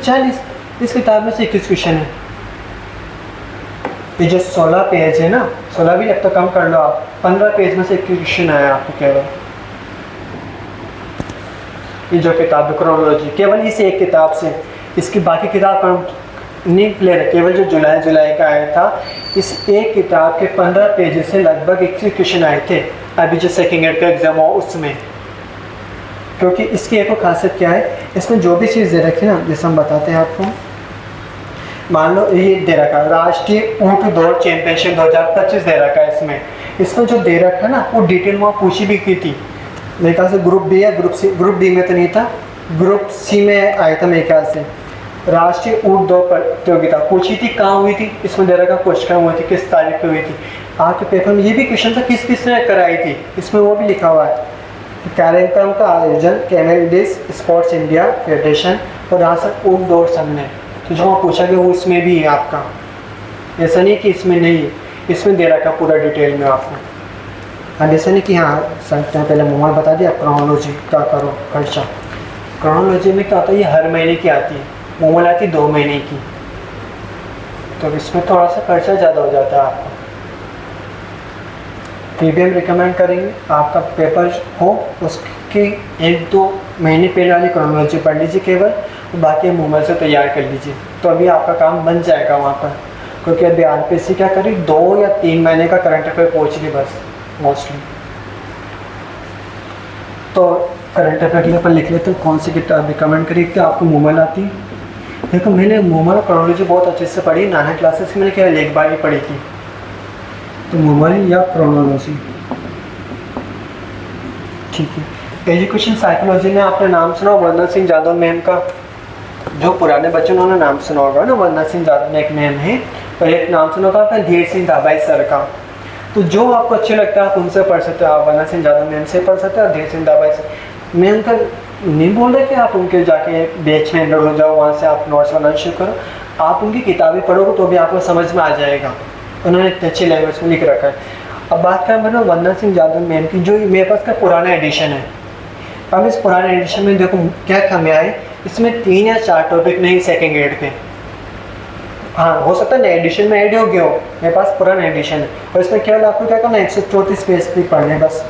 40। इस किताब में से 21 क्वेश्चन है। ये जो 16 पेज है ना, 16 भी अब तो कम कर लो आप, 15 पेज में से 21 क्वेश्चन आया आपको केवल। ये जो किताब है क्रोनोलॉजी, केवल इस एक किताब से, इसकी बाकी किताब नहीं क्लियर है। केवल जो जुलाई का आया था इस एक किताब के 15 पेज से लगभग 21 क्वेश्चन आए थे अभी जो सेकेंड ग्रेड का एग्जाम हो उसमें। क्योंकि इसकी एक खासियत क्या है, इसमें जो भी चीज़ दे रखी है ना, जैसे हम बताते हैं आपको, मान लो ये दे रखा है राष्ट्रीय ऊंट दौड़ चैंपियनशिप 2025 दे रखा है। इसमें जो दे रखा है ना वो डिटेल वहाँ पूछी भी की थी मेरे ख्याल से। ग्रुप बी या ग्रुप सी, ग्रुप डी में तो नहीं था, ग्रुप सी में आया था मेरे ख्याल से। राष्ट्रीय ऊंट दौड़ प्रतियोगिता पूछी थी, कहाँ हुई थी, इसमें दे रखा क्वेश्चन हुई थी, किस तारीख को हुई थी। आपके पेपर में ये भी क्वेश्चन था किस किस ने कराई थी, इसमें वो भी लिखा हुआ है। कार्यक्रम का आयोजन कैमेडिस स्पोर्ट्स इंडिया फेडरेशन और राष्ट्रीय ऊंट दौड़ संघ ने। तो जो वहाँ पूछा गया वो इसमें भी है आपका, ऐसा नहीं कि इसमें नहीं है, इसमें दे रखा पूरा डिटेल में आपको। अब ऐसा नहीं कि हाँ संख्या पहले मोबाइल बता दिया। क्रोनोलॉजी का करो खर्चा। क्रोनोलॉजी में क्या होता है, ये हर महीने की आती है, मोबाइल आती है 2 महीने की, तो इसमें थोड़ा सा खर्चा ज़्यादा हो जाता है आपका। फिर भी हम रिकमेंड करेंगे आपका पेपर हो उसके 1-2 महीने पहले वाली क्रोनोलॉजी पढ़ लीजिए केवल, और बाकी मोबाइल से तैयार कर लीजिए, तो अभी आपका काम बन जाएगा वहाँ पर। क्योंकि अभी आरपीएससी क्या करी, 2 या 3 महीने का करंट अफेयर पहुँच ली बस मोस्टली। तो करंट अफेयर के लिए अपन लिख लेते हैं कौन सी किताब रिकमेंड करी कि आपको मोबाइल आती है। देखो मैंने मोबाइल क्रोनोलॉजी बहुत अच्छे से पढ़ी, नाना क्लासेस में मैंने केवल एक बार ही पढ़ी थी। तो मोबाइल या क्रोनोलॉजी, ठीक है। एजुकेशन साइकोलॉजी में आपने नाम सुना वंदना सिंह जादव मैम का, जो पुराने बच्चों उन्होंने नाम सुना होगा ना, वंदना सिंह जादव एक मैम है, और एक नाम सुना होगा आपने धीर सिंह दाबाई सर का। तो जो आपको अच्छे लगता है आप उनसे पढ़ सकते हो, आप वंदना सिंह जादव मैम से पढ़ सकते हो और धीर सिंह दाबाई से। मैं उनका नहीं बोल रहे कि आप उनके जाके बैच में एनरोल हो जाओ, वहाँ से आप नोट्स बनाना शुरू करो। आप उनकी किताबें पढ़ोगे तो भी आपको समझ में आ जाएगा, उन्होंने इतने अच्छी लैंग्वेज में लिख रखा है। अब बात करें मतलब वंदना सिंह जादव मैम की, जो मेरे पास का पुराना एडिशन है। अब इस पुराने एडिशन में देखो क्या खामियां है, इसमें 3 या 4 टॉपिक नहीं सेकेंड ग्रेड के। हाँ हो सकता है नए एडिशन में ऐड हो गया हो, मेरे पास पुराना एडिशन है, और इसमें केवल आपको क्या करना है 134 पेज पे पढ़ने बस।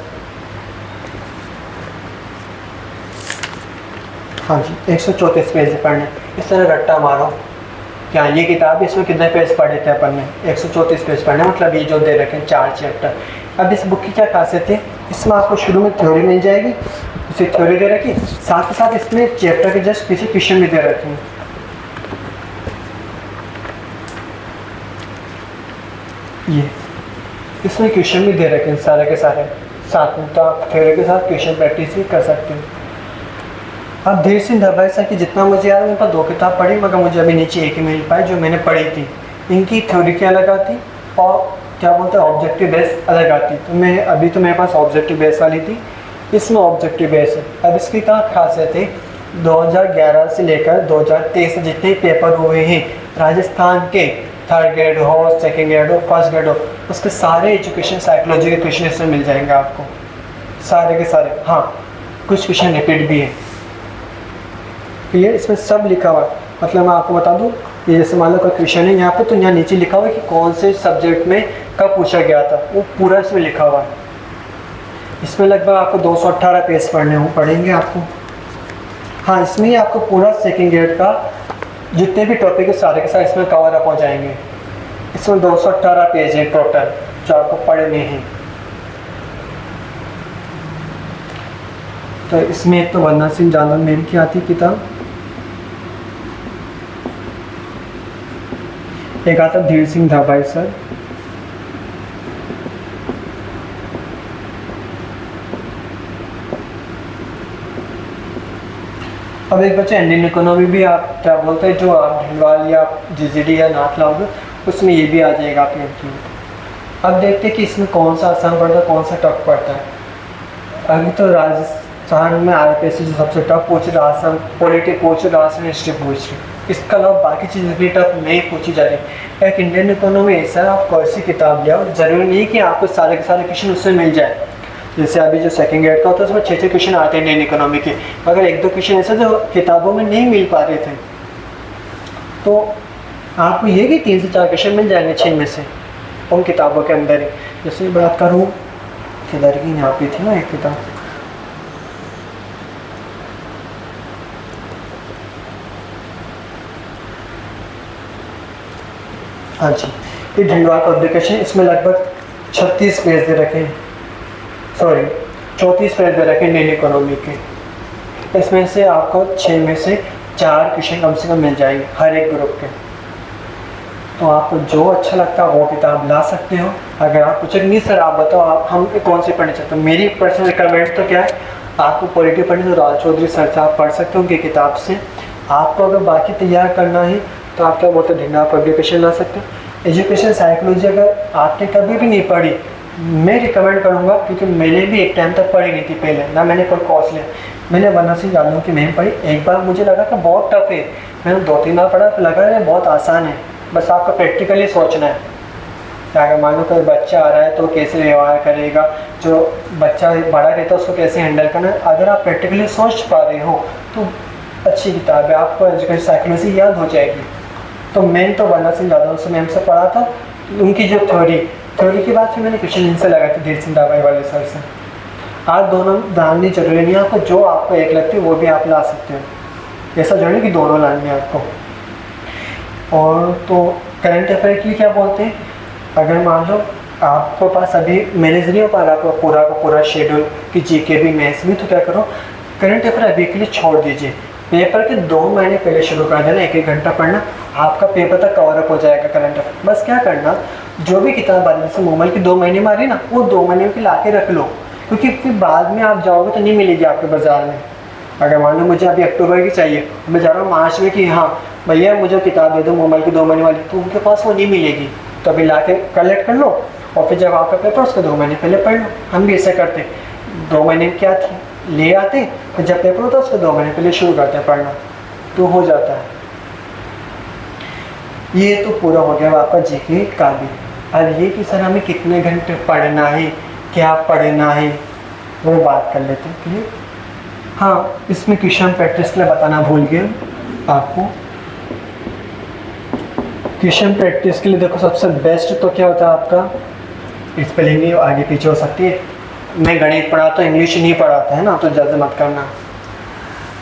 हाँ जी 134 पेज पढ़ने, इस तरह रट्टा मारो क्या ये किताब, इसमें कितने पेज पढ़े थे अपन ने, 134 पेज पढ़ने, मतलब ये जो दे रखे हैं 4 चैप्टर। अब इस बुक की क्या खासियत है, इसमें आपको शुरू में थ्योरी मिल जाएगी, उसे थ्योरी दे रखी, साथ ही साथ इसमें चैप्टर के जस्ट पीछे क्वेश्चन भी दे रखे हैं। ये इसमें क्वेश्चन भी दे रखे हैं सारे के सारे साथ में, तो आप थ्योरी के साथ क्वेश्चन प्रैक्टिस भी कर सकते हैं। अब धीर सिंह धाबाई सर की जितना मुझे याद है, मेरे पास 2 किताब पढ़ी, मगर मुझे अभी नीचे एक ही मिल पाई जो मैंने पढ़ी थी। इनकी थ्योरी की अलग आती और क्या बोलते हैं ऑब्जेक्टिव बेस अलग आती। तो मैं अभी तो मेरे पास ऑब्जेक्टिव बेस वाली थी, इसमें ऑब्जेक्टिव बेस है। अब इसकी क्या खासियत है, 2011 से लेकर 2023 जितने पेपर हुए हैं राजस्थान के, 3rd ग्रेड हो, 2nd ग्रेड हो, 1st ग्रेड हो, उसके सारे एजुकेशन साइकोलॉजी के क्वेश्चन इसमें मिल जाएंगे आपको, सारे के सारे। हाँ, कुछ क्वेश्चन रिपीट भी है। क्लियर, इसमें सब लिखा हुआ है। मतलब मैं आपको बता दूं, ये जैसे मान लो कोई क्वेश्चन है यहाँ पे, तो यहाँ नीचे लिखा हुआ है कि कौन से सब्जेक्ट में कब पूछा गया था, वो पूरा इसमें लिखा हुआ है। इसमें लगभग आपको 218 पेज पढ़ेंगे आपको। हाँ, इसमें ही आपको पूरा 2nd ग्रेड का जितने भी टॉपिक है सारे के सारे इसमें कवर अप हो जाएंगे। इसमें 218 पेज है टोटल जो आपको पढ़ने हैं। तो इसमें एक तो वंदना सिंह जादव मैम की आती किताब, एक आता धीर सिंह धाबाई सर, अब एक बच्चा इंडियन इकोनॉमी भी आप क्या बोलते हैं, जो आप ढिंडवाल या जीजीडी या नाथ लाओगे उसमें ये भी आ जाएगा आपके एमसीक्यू। अब देखते हैं कि इसमें कौन सा आसान पड़ता है, कौन सा टफ पड़ता है। अभी तो राजस्थान में आरपीएससी जो सबसे टफ पूछ रहा है, आसान पॉलिटी पूछ रहा है, हिस्ट्री पूछ रही। इसके अलावा बाकी चीज़ इतनी टफ नहीं पूछी जा रही। एक इंडियन इकोनॉमी ऐसा, आप कौन सी किताब ले आओ, ज़रूरी नहीं कि आपको सारे के सारे क्वेश्चन उससे मिल जाए। जैसे अभी जो 2nd ग्रेड का होता है उसमें 6 क्वेश्चन आते हैं इंडियन इकोनॉमी के, मगर 1-2 क्वेश्चन ऐसे जो किताबों में नहीं मिल पा रहे थे, तो आपको ये कि 3 से 4 क्वेश्चन मिल जाएंगे 6 में से उन किताबों के अंदर ही। जैसे बात करूँ किधर की, यहाँ पे थी ना एक किताब, हाँ जी, ये ढिंडवाल पब्लिकेशन, इसमें लगभग 36 पेज दे रखे हैं, सॉरी 34 पेज दे रखे इंडियन इकोनॉमी के। इसमें से आपको 6 में से 4 क्वेश्चन कम से कम मिल जाएंगे हर एक ग्रुप के। तो आपको जो अच्छा लगता है वो किताब ला सकते हो। अगर आप पूछे नहीं सर आप बताओ आप हम कौन सी पढ़ना चाहते हो, मेरी पर्सनल रिकमेंड तो क्या है, आपको पॉलिटी पढ़नी तो राज चौधरी सर से आप पढ़ सकते हो उनकी किताब से। आपको अगर बाकी तैयार करना है तो आप क्या बोलते हैं ढिंडवाल पब्लिकेशन ला सकते हो। एजुकेशन साइकोलॉजी अगर आपने कभी भी नहीं पढ़ी, मैं रिकमेंड करूँगा, क्योंकि मैंने भी एक टाइम तक पढ़ी नहीं थी पहले ना, मैंने कोई कोर्स लिया। मैंने वंदना सिंह जादव की मैम पढ़ी, एक बार मुझे लगा कि बहुत टफ है, मैंने 2-3 बार पढ़ा तो लगा है बहुत आसान है, बस आपको प्रैक्टिकली सोचना है। अगर मान लो कोई बच्चा आ रहा है तो कैसे व्यवहार करेगा, जो बच्चा बड़ा रहता है उसको कैसे हैंडल करना है, अगर आप प्रैक्टिकली सोच पा रहे हो तो अच्छी किताब है, आपको एजुकेशन साइकोलॉजी याद हो जाएगी। तो मैंने तो वंदना सिंह जादव से मैम से पढ़ा था, उनकी जो थ्योरी की बात फिर मैंने क्वेश्चन इनसे लगाई थी धीर सिंह धाबाई वाले सर से। आज दोनों डालनी जरूरी नहीं है आपको, जो आपको एक लगती है वो भी आप ला सकते हो, ऐसा जरूरी कि दोनों लानी है आपको। और तो करंट अफेयर के लिए क्या बोलते हैं, अगर मान लो आपको पास अभी मैनेज नहीं हो पा रहा आपका पूरा का पूरा शेड्यूल कि जीके भी मैथ्स भी, तो क्या करो करंट अफेयर अभी के लिए छोड़ दीजिए। पेपर के 2 महीने पहले शुरू कर देना, 1-1 घंटा पढ़ना, आपका पेपर तक कवर अप हो जाएगा करंट अफेयर। बस क्या करना, जो भी किताब आ रही है जैसे मोबाइल की 2 महीने मारी ना, वो 2 महीने की ला के रख लो, क्योंकि फिर बाद में आप जाओगे तो नहीं मिलेगी आपके बाज़ार में। अगर मान लो मुझे अभी अक्टूबर की चाहिए, मैं जा रहा हूँ मार्च में कि हाँ भैया मुझे किताब दे दो मोबाइल की 2 महीने वाली, तो उनके पास वो नहीं मिलेगी। तो अभी ला के कलेक्ट कर लो और फिर जब आपका पेपर उसके 2 महीने पहले पढ़ लो। हम भी ऐसे करते, 2 महीने क्या थी ले आते, फिर जब पेपर होता है उसके 2 महीने पहले शुरू करते हैं पढ़ना, तो हो जाता है। ये तो पूरा हो गया आपका जीके का भी। अब ये कि सर हमें कितने घंटे पढ़ना है, क्या पढ़ना है, वो बात कर लेते हैं। क्लियर? हाँ, इसमें क्वेश्चन प्रैक्टिस के लिए बताना भूल गया आपको। क्वेश्चन प्रैक्टिस के लिए देखो सबसे बेस्ट तो क्या होता है आपका स्पेलिंग आगे पीछे हो सकती है। मैं गणित पढ़ाता हूँ, इंग्लिश नहीं पढ़ाता है ना, तो जल्द मत करना।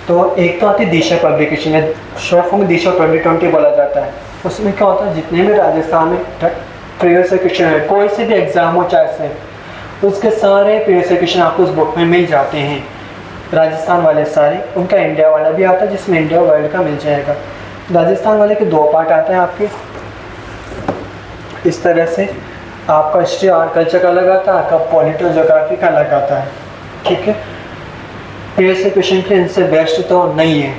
तो एक तो आती है दिशा पब्लिकेशन है, शॉर्ट फॉर्म में दिशा 2020 बोला जाता है। उसमें क्या होता है जितने भी राजस्थान में प्रीवियस क्वेश्चन है, कोई से भी एग्जाम हो चाहे से, उसके सारे प्रीवियस क्वेश्चन आपको उस बुक में मिल जाते हैं। राजस्थान वाले सारे, उनका इंडिया वाला भी आता है जिसमें इंडिया वर्ल्ड का मिल जाएगा। राजस्थान वाले के 2 पार्ट आते हैं आपके इस तरह से, आपका हिस्ट्री और कल्चर का अलग आता है, आपका पॉलिटिकल ज्योग्राफी का अलग आता है। ठीक है, प्रीवियस ईयर क्वेश्चन के इनसे बेस्ट तो नहीं है।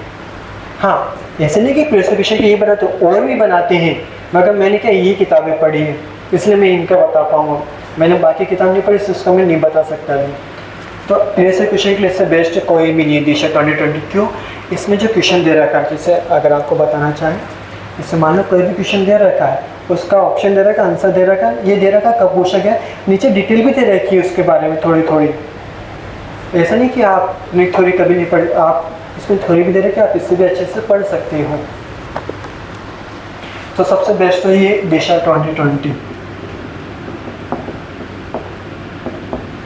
हाँ, ऐसे नहीं कि प्रीवियस ईयर क्वेश्चन के ये बनाते, और भी बनाते हैं, मगर मैंने क्या ये किताबें पढ़ी है इसलिए मैं इनका बता पाऊँगा। मैंने बाकी किताब नहीं पढ़ी तो उसका मैं नहीं बता सकता नहीं। तो प्रीवियस ईयर क्वेश्चन के लिए इससे बेस्ट कोई भी नहीं है दिशा 2020। क्यों? इसमें जो क्वेश्चन दे रखा है, जैसे अगर आपको बताना चाहें, इससे मान लो कोई भी क्वेश्चन दे रखा है, उसका ऑप्शन दे रखा है, आंसर दे रखा है, ये दे रखा है कब पूछा गया, नीचे डिटेल भी दे रखी है उसके बारे में थोड़ी थोड़ी। ऐसा नहीं कि आपने थोड़ी कभी नहीं पढ़ी, आप इसमें थोड़ी भी दे रखी है, आप इससे भी अच्छे से पढ़ सकते हो। तो सबसे बेस्ट तो ये दिशा 2020।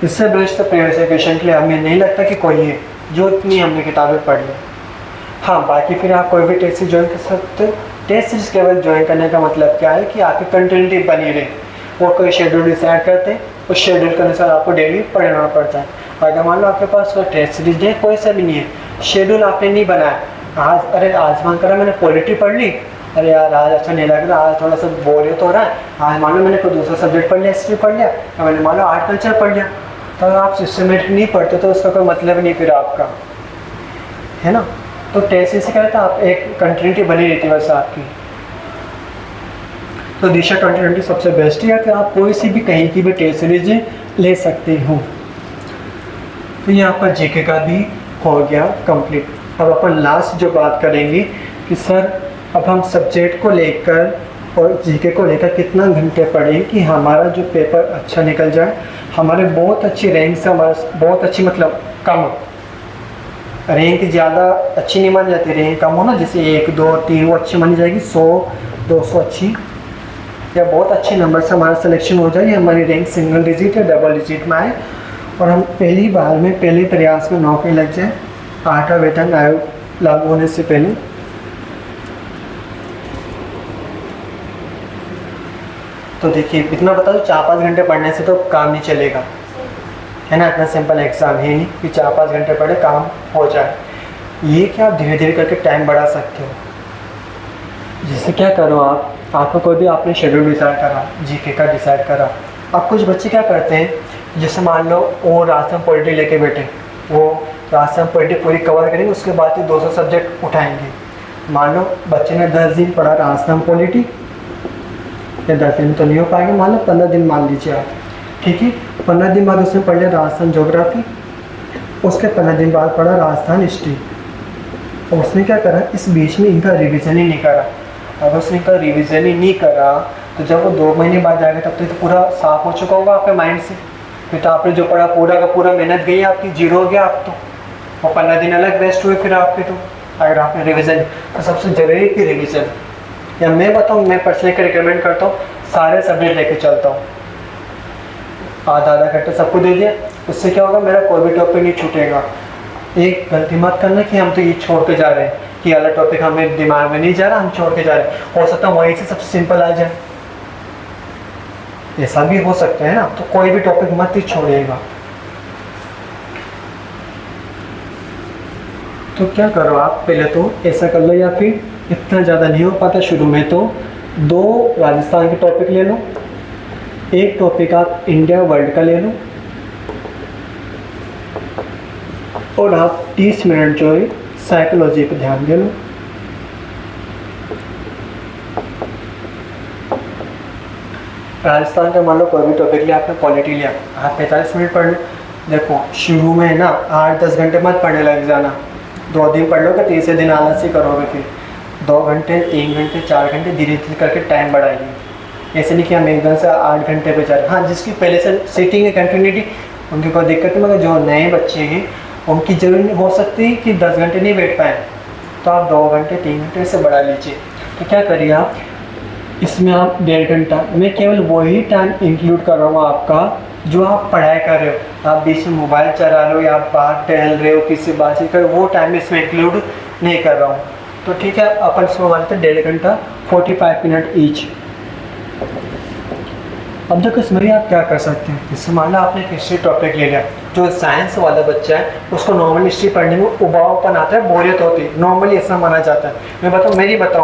इससे बेस्ट तो प्रीवियस ईयर क्वेश्चन के लिए हमें नहीं लगता कि कोई है जो इतनी हमने किताबें पढ़ ली। हाँ, बाकी फिर आप कोई भी टेस्ट सीरीज ज्वाइन कर सकते हो। टेस्ट सीरीज केवल ज्वाइन करने का मतलब क्या है कि आपकी कंटिन्यूटी बनी रहे। वो कोई शेड्यूल डिसाइड करते हैं, उस शेड्यूल के अनुसार आपको डेली पढ़ना पड़ता है। अगर मान लो आपके पास कोई टेस्ट सीरीज है, कोई सा भी नहीं है, शेड्यूल आपने नहीं बनाया, आज मान करा मैंने पॉलिटी पढ़ ली, अरे यार आज अच्छा नहीं लग रहा, आज थोड़ा सा बोरियत हो रहा है, आज मान लो मैंने कोई दूसरा सब्जेक्ट पढ़ लिया, हिस्ट्री पढ़ लिया, या मैंने मान लो आर्ट कल्चर पढ़ लिया, तो अगर आप सिस्टमेटिक नहीं पढ़ते तो उसका कोई मतलब नहीं फिर आपका, है ना। तो टेस्ट से क्या रहता है, आप एक कंटिन्यूटी बनी रहती है बस आपकी। तो दिशा 2020 सबसे बेस्ट है, या फिर आप कोई सी भी कहीं की भी टेस्ट सीरीज ले सकते हो। तो यहाँ पर जीके का भी हो गया कंप्लीट। अब अपन लास्ट जो बात करेंगे कि सर अब हम सब्जेक्ट को लेकर और जीके को लेकर कितना घंटे पढ़ें कि हमारा जो पेपर अच्छा निकल जाए, हमारे बहुत अच्छी रैंक से, हमारे बहुत अच्छी मतलब कम रैंक, ज़्यादा अच्छी नहीं मानी जाती, रैंक कम हो ना, जैसे 1 2 3 वो अच्छी मानी जाएगी, 100 200 अच्छी या बहुत अच्छे नंबर से हमारा सिलेक्शन हो जाए, हमारी रैंक सिंगल डिजिट या डबल डिजिट में आए और हम पहली बार में पहले प्रयास में नौकरी लग जाए 8वां वेतन आयोग लागू होने से पहले। तो देखिए इतना बता दो, 4-5 घंटे पढ़ने से तो काम नहीं चलेगा, है ना। इतना सिंपल एग्ज़ाम है नहीं कि 4-5 घंटे पढ़े काम हो जाए। ये क्या आप धीरे धीरे करके टाइम बढ़ा सकते हो। जैसे क्या करो, आपको कोई भी आपने शेड्यूल डिसाइड करा, जीके का डिसाइड करा। अब कुछ बच्चे क्या करते हैं, जैसे मान लो वो राजस्थान पॉलिटी लेके बैठे, वो राजस्थान पॉलिटी पूरी कवर करेंगे, उसके बाद ही 200 सब्जेक्ट उठाएंगे। मान लो बच्चे ने 10 दिन पढ़ा राजस्थान पॉलिटी, या 10 दिन तो नहीं हो पाएगा, मान लो 15 दिन मान लीजिए आप, ठीक है। 15 दिन बाद उसने पढ़ लिया राजस्थान ज्योग्राफी, उसके 15 दिन बाद पढ़ा राजस्थान हिस्ट्री, और उसने क्या करा, इस बीच में इनका रिवीजन ही नहीं करा। अगर उसने इनका रिवीजन ही नहीं करा तो जब वो 2 महीने बाद जाएगा तब तक तो पूरा साफ हो चुका होगा आपके माइंड से, फिर तो आपने जो पढ़ा पूरा का पूरा मेहनत गई आपकी, जीरो हो गया आप तो, और 15 दिन अलग बेस्ट हुए फिर आपके। तो अगर आपने रिवीजन, तो सबसे ज़रूरी कि रिवीजन, या मैं बताऊँ, मैं पर्सनली रिकमेंड करता हूँ सारे सब्जेक्ट लेके चलता हूँ, आधा घंटा सबको दे दिया, उससे क्या होगा, मेरा कोई भी टॉपिक नहीं छूटेगा। एक गलती मत करना कि हम तो ये छोड़ के जा रहे हैं, कि अलग टॉपिक हमें दिमाग में नहीं जा रहा, हम छोड़ के जा रहे हैं, हो सकता है वहीं से सबसे सिंपल आ जाए, ऐसा भी हो सकता है ना। तो कोई भी टॉपिक मत ही छोड़िएगा। तो क्या करो आप, पहले तो ऐसा कर लो, या फिर इतना ज़्यादा नहीं हो पाता शुरू में तो 2 राजस्थान के टॉपिक ले लो, एक टॉपिक आप इंडिया वर्ल्ड का ले लो, और आप 30 मिनट जो है साइकोलॉजी पर ध्यान दे लो। राजस्थान का मान लो कोई भी टॉपिक लिया, आपने पॉलिटी लिया, आप 45 मिनट पढ़ लो। देखो शुरू में है ना 8-10 घंटे मत पढ़ने लग जाना, 2 दिन पढ़ लोगे, तीसरे दिन आलस ही करोगे, फिर 2 घंटे 3 घंटे 4 घंटे धीरे धीरे करके टाइम बढ़ाइए। ऐसे नहीं कि हम एकदम से 8 घंटे पे जा रहे। हाँ, जिसकी पहले से सीटिंग है कंटिन्यूटी, उनकी कोई दिक्कत नहीं, मगर जो नए बच्चे हैं उनकी जरूरी हो सकती है कि 10 घंटे नहीं बैठ पाए, तो आप 2 घंटे 3 घंटे से बढ़ा लीजिए। तो क्या करिए आप, इसमें आप 1.5 घंटा, मैं केवल वही टाइम इंक्लूड कर रहा हूँ आपका जो आप पढ़ाई कर रहे हो। आप बीच में मोबाइल चला रहे हो या आप बाहर टहल रहे हो, किसी बातचीत कर, वो टाइम इसमें इंक्लूड नहीं कर रहा हूँ। तो ठीक है, अपन इसमें मानते हैं 1.5 घंटा 45 मिनट ईच। अब देखो इसमें भी आप क्या कर सकते हैं, जैसे मान लो आपने हिस्ट्री टॉपिक ले लिया, जो साइंस वाला बच्चा है उसको नॉर्मल हिस्ट्री पढ़ने में उबाऊपन आता है, बोरियत होती है, नॉर्मली ऐसा माना जाता है। मैं बताऊँ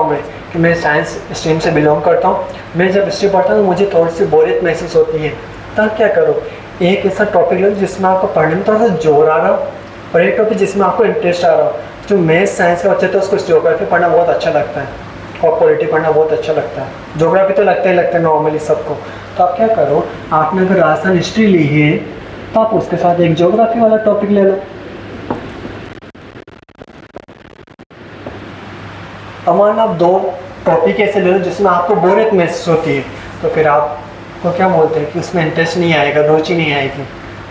मैं कि मैं साइंस स्ट्रीम से बिलोंग करता हूँ, मैं जब हिस्ट्री पढ़ता हूँ मुझे थोड़ी सी बोरियत महसूस होती है। तब क्या करो, एक ऐसा टॉपिक लो जिसमें आपको पढ़ने में थोड़ा सा जोर आ रहा हो, और एक टॉपिक जिसमें आपको इंटरेस्ट आ रहा हो। जो मैथ्स साइंस का बच्चा तो उसको ज्योग्राफी पढ़ना बहुत अच्छा लगता है और पॉलिटी पढ़ना बहुत अच्छा लगता है। ज्योग्राफी तो लगता ही लगता है नॉर्मली सबको। तो आप क्या करो, आपने अगर राजस्थान हिस्ट्री ली है तो आप उसके साथ एक ज्योग्राफी वाला टॉपिक ले लो। अब मान लो आप दो टॉपिक ऐसे ले लो जिसमें आपको बोरियत महसूस होती है, तो फिर आपको क्या बोलते हैं कि उसमें इंटरेस्ट नहीं आएगा, रुचि नहीं आएगी।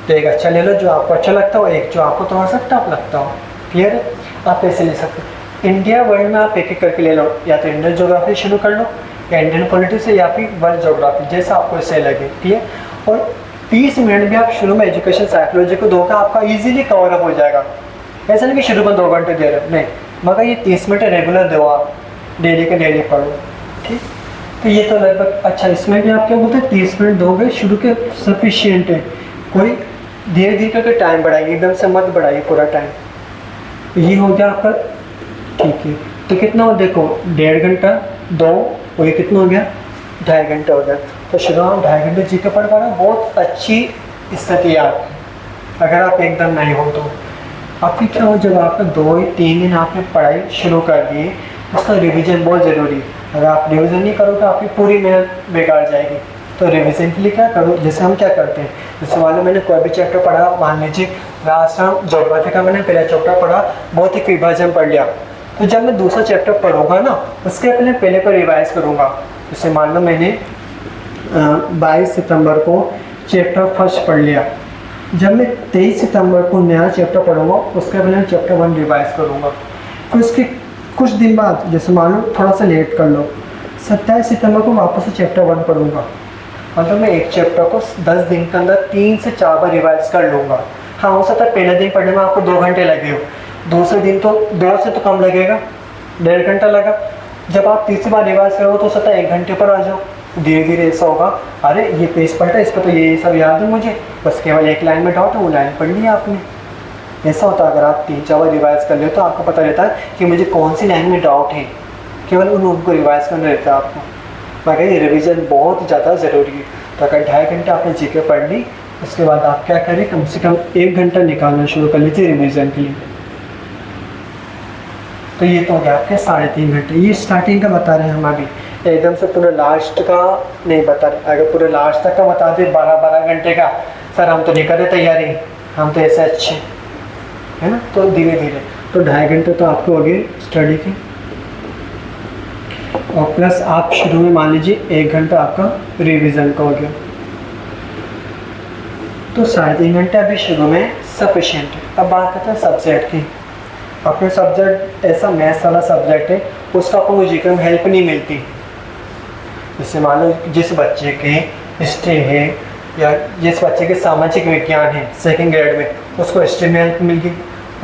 तो एक अच्छा ले लो जो आपको अच्छा लगता हो, एक जो आपको थोड़ा सा टफ लगता हो। क्लियर है? आप कैसे ले सकते हो? इंडिया वर्ल्ड में आप एक एक करके ले लो, या तो इंडियन ज्योग्राफी शुरू कर लो, या इंडियन पॉलिटिक्स या फिर वर्ल्ड ज्योग्राफी, जैसा आपको सही लगे। क्लियर? और 30 मिनट भी आप शुरू में एजुकेशन साइकोलॉजी को दोगे, आपका इजीली कवर अप हो जाएगा। ऐसा नहीं कि शुरू में 2 घंटे दे रहे हो, नहीं, मगर ये 30 मिनट रेगुलर दो, आप डेली के डेली पढ़ो। ठीक? तो ये तो लगभग अच्छा, इसमें भी आप क्या बोलते हैं 30 मिनट दोगे शुरू के सफिशियंट है। कोई धीरे धीरे करके टाइम बढ़ाइए, एकदम से मत बढ़ाइए पूरा टाइम। ये हो गया आपका। ठीक है, तो कितना हो देखो, 1.5 घंटा, 2 और ये कितना हो गया, 2.5 घंटा हो गया। तो शुरू में 2.5 घंटे जी के पढ़ पा रहे हो, बहुत अच्छी स्थिति है आपकी। अगर आप एकदम नहीं हो तो आपकी क्या हो, जब आपका 2-3 दिन आपने पढ़ाई शुरू कर दी, उसका रिवीजन बहुत ज़रूरी है। अगर आप रिवीजन नहीं करोगे आपकी पूरी मेहनत बेकार जाएगी। तो रिवीजन के लिए क्या करो, जैसे हम क्या करते हैं, जैसे मान लो मैंने कोई भी चैप्टर पढ़ा, मान लीजिए राजस्थान ज्योग्राफी का मैंने पहला चैप्टर पढ़ा, बहुत ही विभाजन पढ़ लिया, तो जब मैं दूसरा चैप्टर पढ़ूंगा ना, उसके पहले पर रिवाइज करूँगा। जैसे मान लो मैंने 22 सितंबर को चैप्टर फर्स्ट पढ़ लिया, जब मैं 23 सितंबर को नया चैप्टर पढ़ूंगा, उसके पहले चैप्टर 1 रिवाइज करूँगा। फिर उसके कुछ दिन बाद, जैसे मान लो थोड़ा सा लेट कर लो, 27 सितंबर को वापस से चैप्टर 1 पढ़ूंगा। मतलब मैं एक चैप्टर को 10 दिन के अंदर 3 से 4 बार रिवाइज कर लूँगा। हाँ, हो सकता है पहले दिन पढ़ने में आपको 2 घंटे लगे हो, दूसरे दिन तो 2 से तो कम लगेगा, 1.5 घंटा लगा। जब आप तीसरी बार रिवाइज करोगे तो हो सकता है 1 घंटे पर आ जाओ। धीरे धीरे ऐसा होगा, अरे ये पेज पढ़ा, इस पर तो ये सब याद है मुझे, बस केवल एक लाइन में डाउट है, वो लाइन पढ़ लिया आपने। ऐसा होता है, अगर आप 3-4 बार रिवाइज कर ले तो आपको पता रहता है कि मुझे कौन सी लाइन में डाउट है, केवल उनको रिवाइज करना रहता है आपको। बाकी रिवीजन बहुत ज़्यादा ज़रूरी है। तो अगर 2.5 घंटे आपने जीके पढ़ ली, उसके बाद आप क्या करें, कम से कम 1 घंटा निकालना शुरू कर लीजिए रिवीजन के लिए। तो ये तो हो गया आपके 3.5 घंटे। ये स्टार्टिंग का बता रहे हैं हम, अभी एकदम से पूरे लास्ट का नहीं बता रहे। अगर पूरे लास्ट तक का बता दें 12-12 घंटे का, सर हम तो नहीं कर रहे तैयारी, हम तो ऐसे अच्छे है ना। तो धीरे धीरे तो 2.5 घंटे तो आपको हो गए स्टडी के, और प्लस आप शुरू में मान लीजिए 1 घंटा आपका रिवीजन का हो गया, तो 3.5 घंटे अभी शुरू में सफिशिएंट है। अब बात करते हैं सब्जेक्ट की। अपने सब्जेक्ट ऐसा मैथ्स वाला सब्जेक्ट है, उसका आपको जीके में हेल्प नहीं मिलती। जैसे मान लो जिस बच्चे के हिस्ट्री है या जिस बच्चे के सामाजिक विज्ञान है 2nd ग्रेड में, उसको हिस्ट्री में हेल्प मिल गई,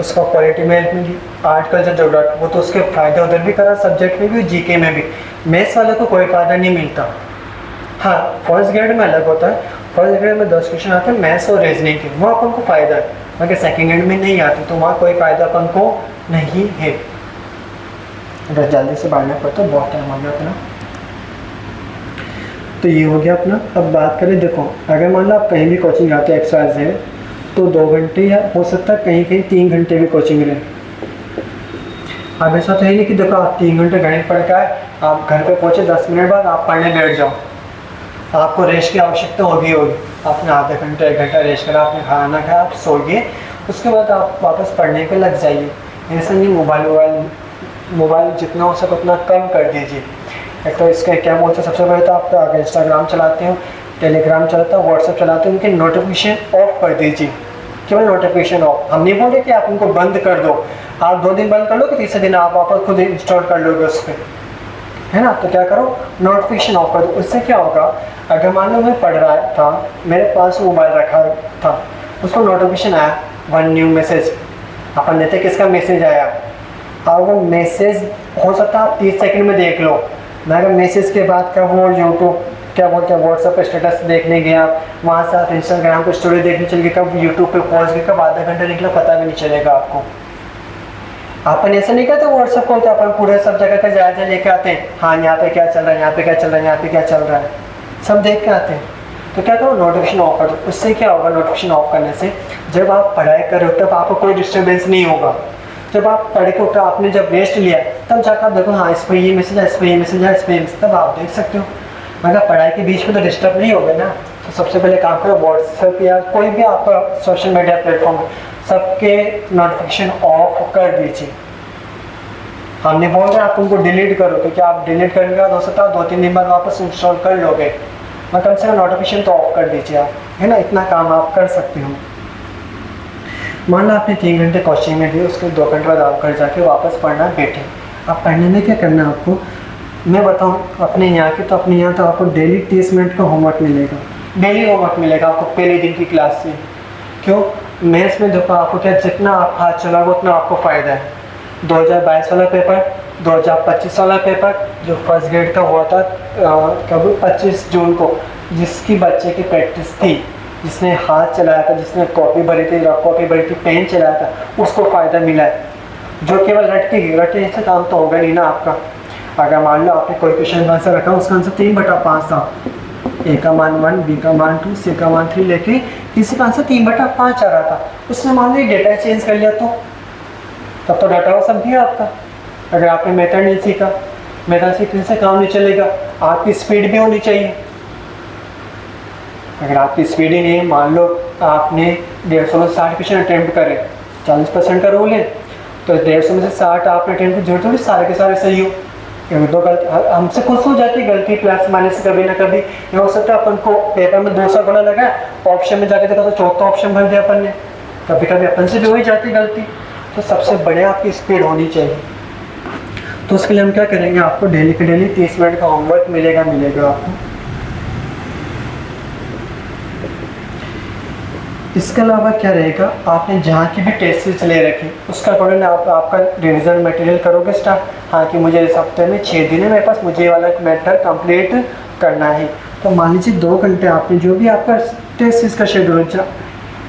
उसको पॉलिटी में हेल्प मिल गई, आर्ट कल्चर ज्योग्राफी, वो तो उसके फ़ायदे उधर भी करा, सब्जेक्ट में भी और जीके में भी। मैथ्स वाले को कोई फ़ायदा नहीं मिलता। हाँ, 1st ग्रेड में अलग होता है, 1st ग्रेड में 10 क्वेश्चन आते हैं मैथ्स और रीजनिंग के, वहाँ अपन को फ़ायदा है, मगर 2nd ग्रेड में नहीं आती, तो वहाँ कोई फ़ायदा अपन को नहीं है। अगर जल्दी से पढ़ना पड़ता तो बहुत टाइम आ गया अपना। तो ये हो गया अपना। अब बात करें, देखो अगर मान लो आप कहीं भी कोचिंग आते हैं एक्सरसाइज है, तो 2 घंटे या हो सकता है कहीं कहीं 3 घंटे भी कोचिंग रहे। अब ऐसा तो है नहीं कि देखो आप 3 घंटे गणित पढ़ के आए, आप घर पे पहुँचे 10 मिनट बाद आप पढ़ने बैठ जाओ, आपको रेस्ट की आवश्यकता होगी। आपने आधा घंटा 1 घंटा रेस्ट करा, आपने खाना खाया, आप सो गए, उसके बाद आप वापस पढ़ने पे लग जाइए। ऐसा नहीं, मोबाइल जितना हो सके उतना कम कर दीजिए। एक तो इसका क्या बोलते हैं, सबसे पहले तो आप अगर इंस्टाग्राम चलाते हो, टेलीग्राम चलाते हो, व्हाट्सएप चलाते हो, उनके नोटिफिकेशन ऑफ कर दीजिए, केवल नोटिफिकेशन ऑफ। हम नहीं बोल रहे कि आप उनको बंद कर दो, आप 2 दिन बंद कर लो कि तीसरे दिन आप वापस खुद इंस्टॉल कर लोगे उस पर, है ना। तो क्या करो, नोटिफिकेशन ऑफ कर दो। उससे क्या होगा, अगर मान लो मैं पढ़ रहा था, मेरे पास मोबाइल रखा था, उसको नोटिफिकेशन आया 1 न्यू मैसेज, अपन देते किसका मैसेज आया, और वो मैसेज हो सकता है आप 30 सेकंड में देख लो, मगर मैसेज के बाद का वो यूट्यूब क्या बोलते हैं व्हाट्सएप पे स्टेटस देखने गए आप, वहाँ से आप इंस्टाग्राम पे स्टोरी देखने चल गए, कब यूट्यूब पे पहुँच गए, कब आधा घंटा निकला पता भी नहीं चलेगा आपको। अपन ऐसा नहीं करते व्हाट्सएप खोलते, अपन पूरे सब जगह का जायजा लेके आते हैं, हाँ यहाँ पे क्या चल रहा है, यहाँ पे क्या चल रहा है, यहाँ पे क्या चल रहा है, सब देख के आते हैं। तो क्या करो, नोटिफिकेशन ऑफ कर दो। उससे क्या होगा, नोटिफिकेशन ऑफ करने से जब आप पढ़ाई कर रहे हो तब आपको कोई डिस्टर्बेंस नहीं होगा। जब आप पढ़ के उठो, आपने जब रेस्ट लिया, तब जाकर आप देखो हाँ इस पर ये मैसेज है, इस पर ये मैसेज है, इस पर ये मैसेज, तब आप देख सकते हो। मगर पढ़ाई के बीच में तो डिस्टर्ब नहीं होगा ना। तो सबसे पहले काम करो, व्हाट्सएप या कोई भी आपका सोशल मीडिया प्लेटफॉर्म सबके नोटिफिकेशन ऑफ कर दीजिए। हमने बोल रहे आप उनको डिलीट करो, क्योंकि आप डिलीट करने के बाद हो सकता है 2-3 दिन बाद वापस इंस्टॉल कर लोगे। मैं कम से कम नोटिफिकेशन तो ऑफ कर दीजिए आप, है ना। इतना काम आप कर सकते हो। मान लो आपने 3 घंटे कोचिंग में दिए, उसके 2 घंटे बाद आप घर जाके वापस पढ़ना बैठे। आप पढ़ने में क्या करना है आपको, मैं बताऊँ अपने यहाँ की, तो अपने यहाँ तो आपको डेली 30 मिनट का होमवर्क मिलेगा। डेली होमवर्क मिलेगा आपको पहले दिन की क्लास से। क्यों, मैथ्स में देखो आपको क्या, जितना आप हाथ चलाओगे उतना आपको फ़ायदा है। 2022 वाला पेपर, 2025 वाला पेपर जो फर्स्ट ग्रेड का हुआ था कब 25 जून को, जिसकी बच्चे की प्रैक्टिस थी, जिसने हाथ चलाया था, जिसने कॉपी भरी थी, रफ कॉपी भरी थी, पेन चलाया था, उसको फ़ायदा मिला है। जो केवल रटे से काम तो होगा नहीं ना आपका। अगर मान लो आपने कोई क्वेश्चन आंसर रखा, उसका आंसर 3/5 था, ए का मान 1, बी का मान 2, सी का मान 3 लेके किसी का आंसर 3/5 आ रहा था, उसने मान ली डेटा चेंज कर लिया, तो तब तो डाटा वो सब दिया आपका। अगर आपने मेथड नहीं सीखा, मेथड सीखने से काम नहीं चलेगा। आपकी स्पीड भी होनी चाहिए। अगर आपकी स्पीड ही नहीं है, मान लो आपने 150 में 60 क्वेश्चन अटैम्प्ट करे, 40% का रूल है, तो 150 में से 60 आपने अटैम्प्ट जरूरत थोड़ी सारे के सारे सही हो। क्योंकि दो गलती हमसे खुद हो जाती है, गलती प्लस माइनस कभी ना कभी ये हो सकता है। अपन को पेपर में 200 गुना लगा, ऑप्शन में जाके देखा तो चौथा ऑप्शन भर दिया अपन ने। कभी कभी अपन से भी हो ही जाती गलती। तो सबसे बड़े आपकी स्पीड होनी चाहिए। तो उसके लिए हम क्या करेंगे, आपको डेली के डेली 30 मिनट का होमवर्क मिलेगा आपको। इसके अलावा क्या रहेगा, आपने जहाँ की भी टेस्ट सीरीज ले रखी उसका अकॉर्डिंग आप आपका रिविजन मटेरियल करोगे स्टार्ट। हाँ कि मुझे इस हफ्ते में 6 दिन है मेरे पास, मुझे ये वाला मैटर कंप्लीट करना है। तो मान लीजिए 2 घंटे आपने जो भी आपका टेस्ट सीरीज का शेड्यूल है,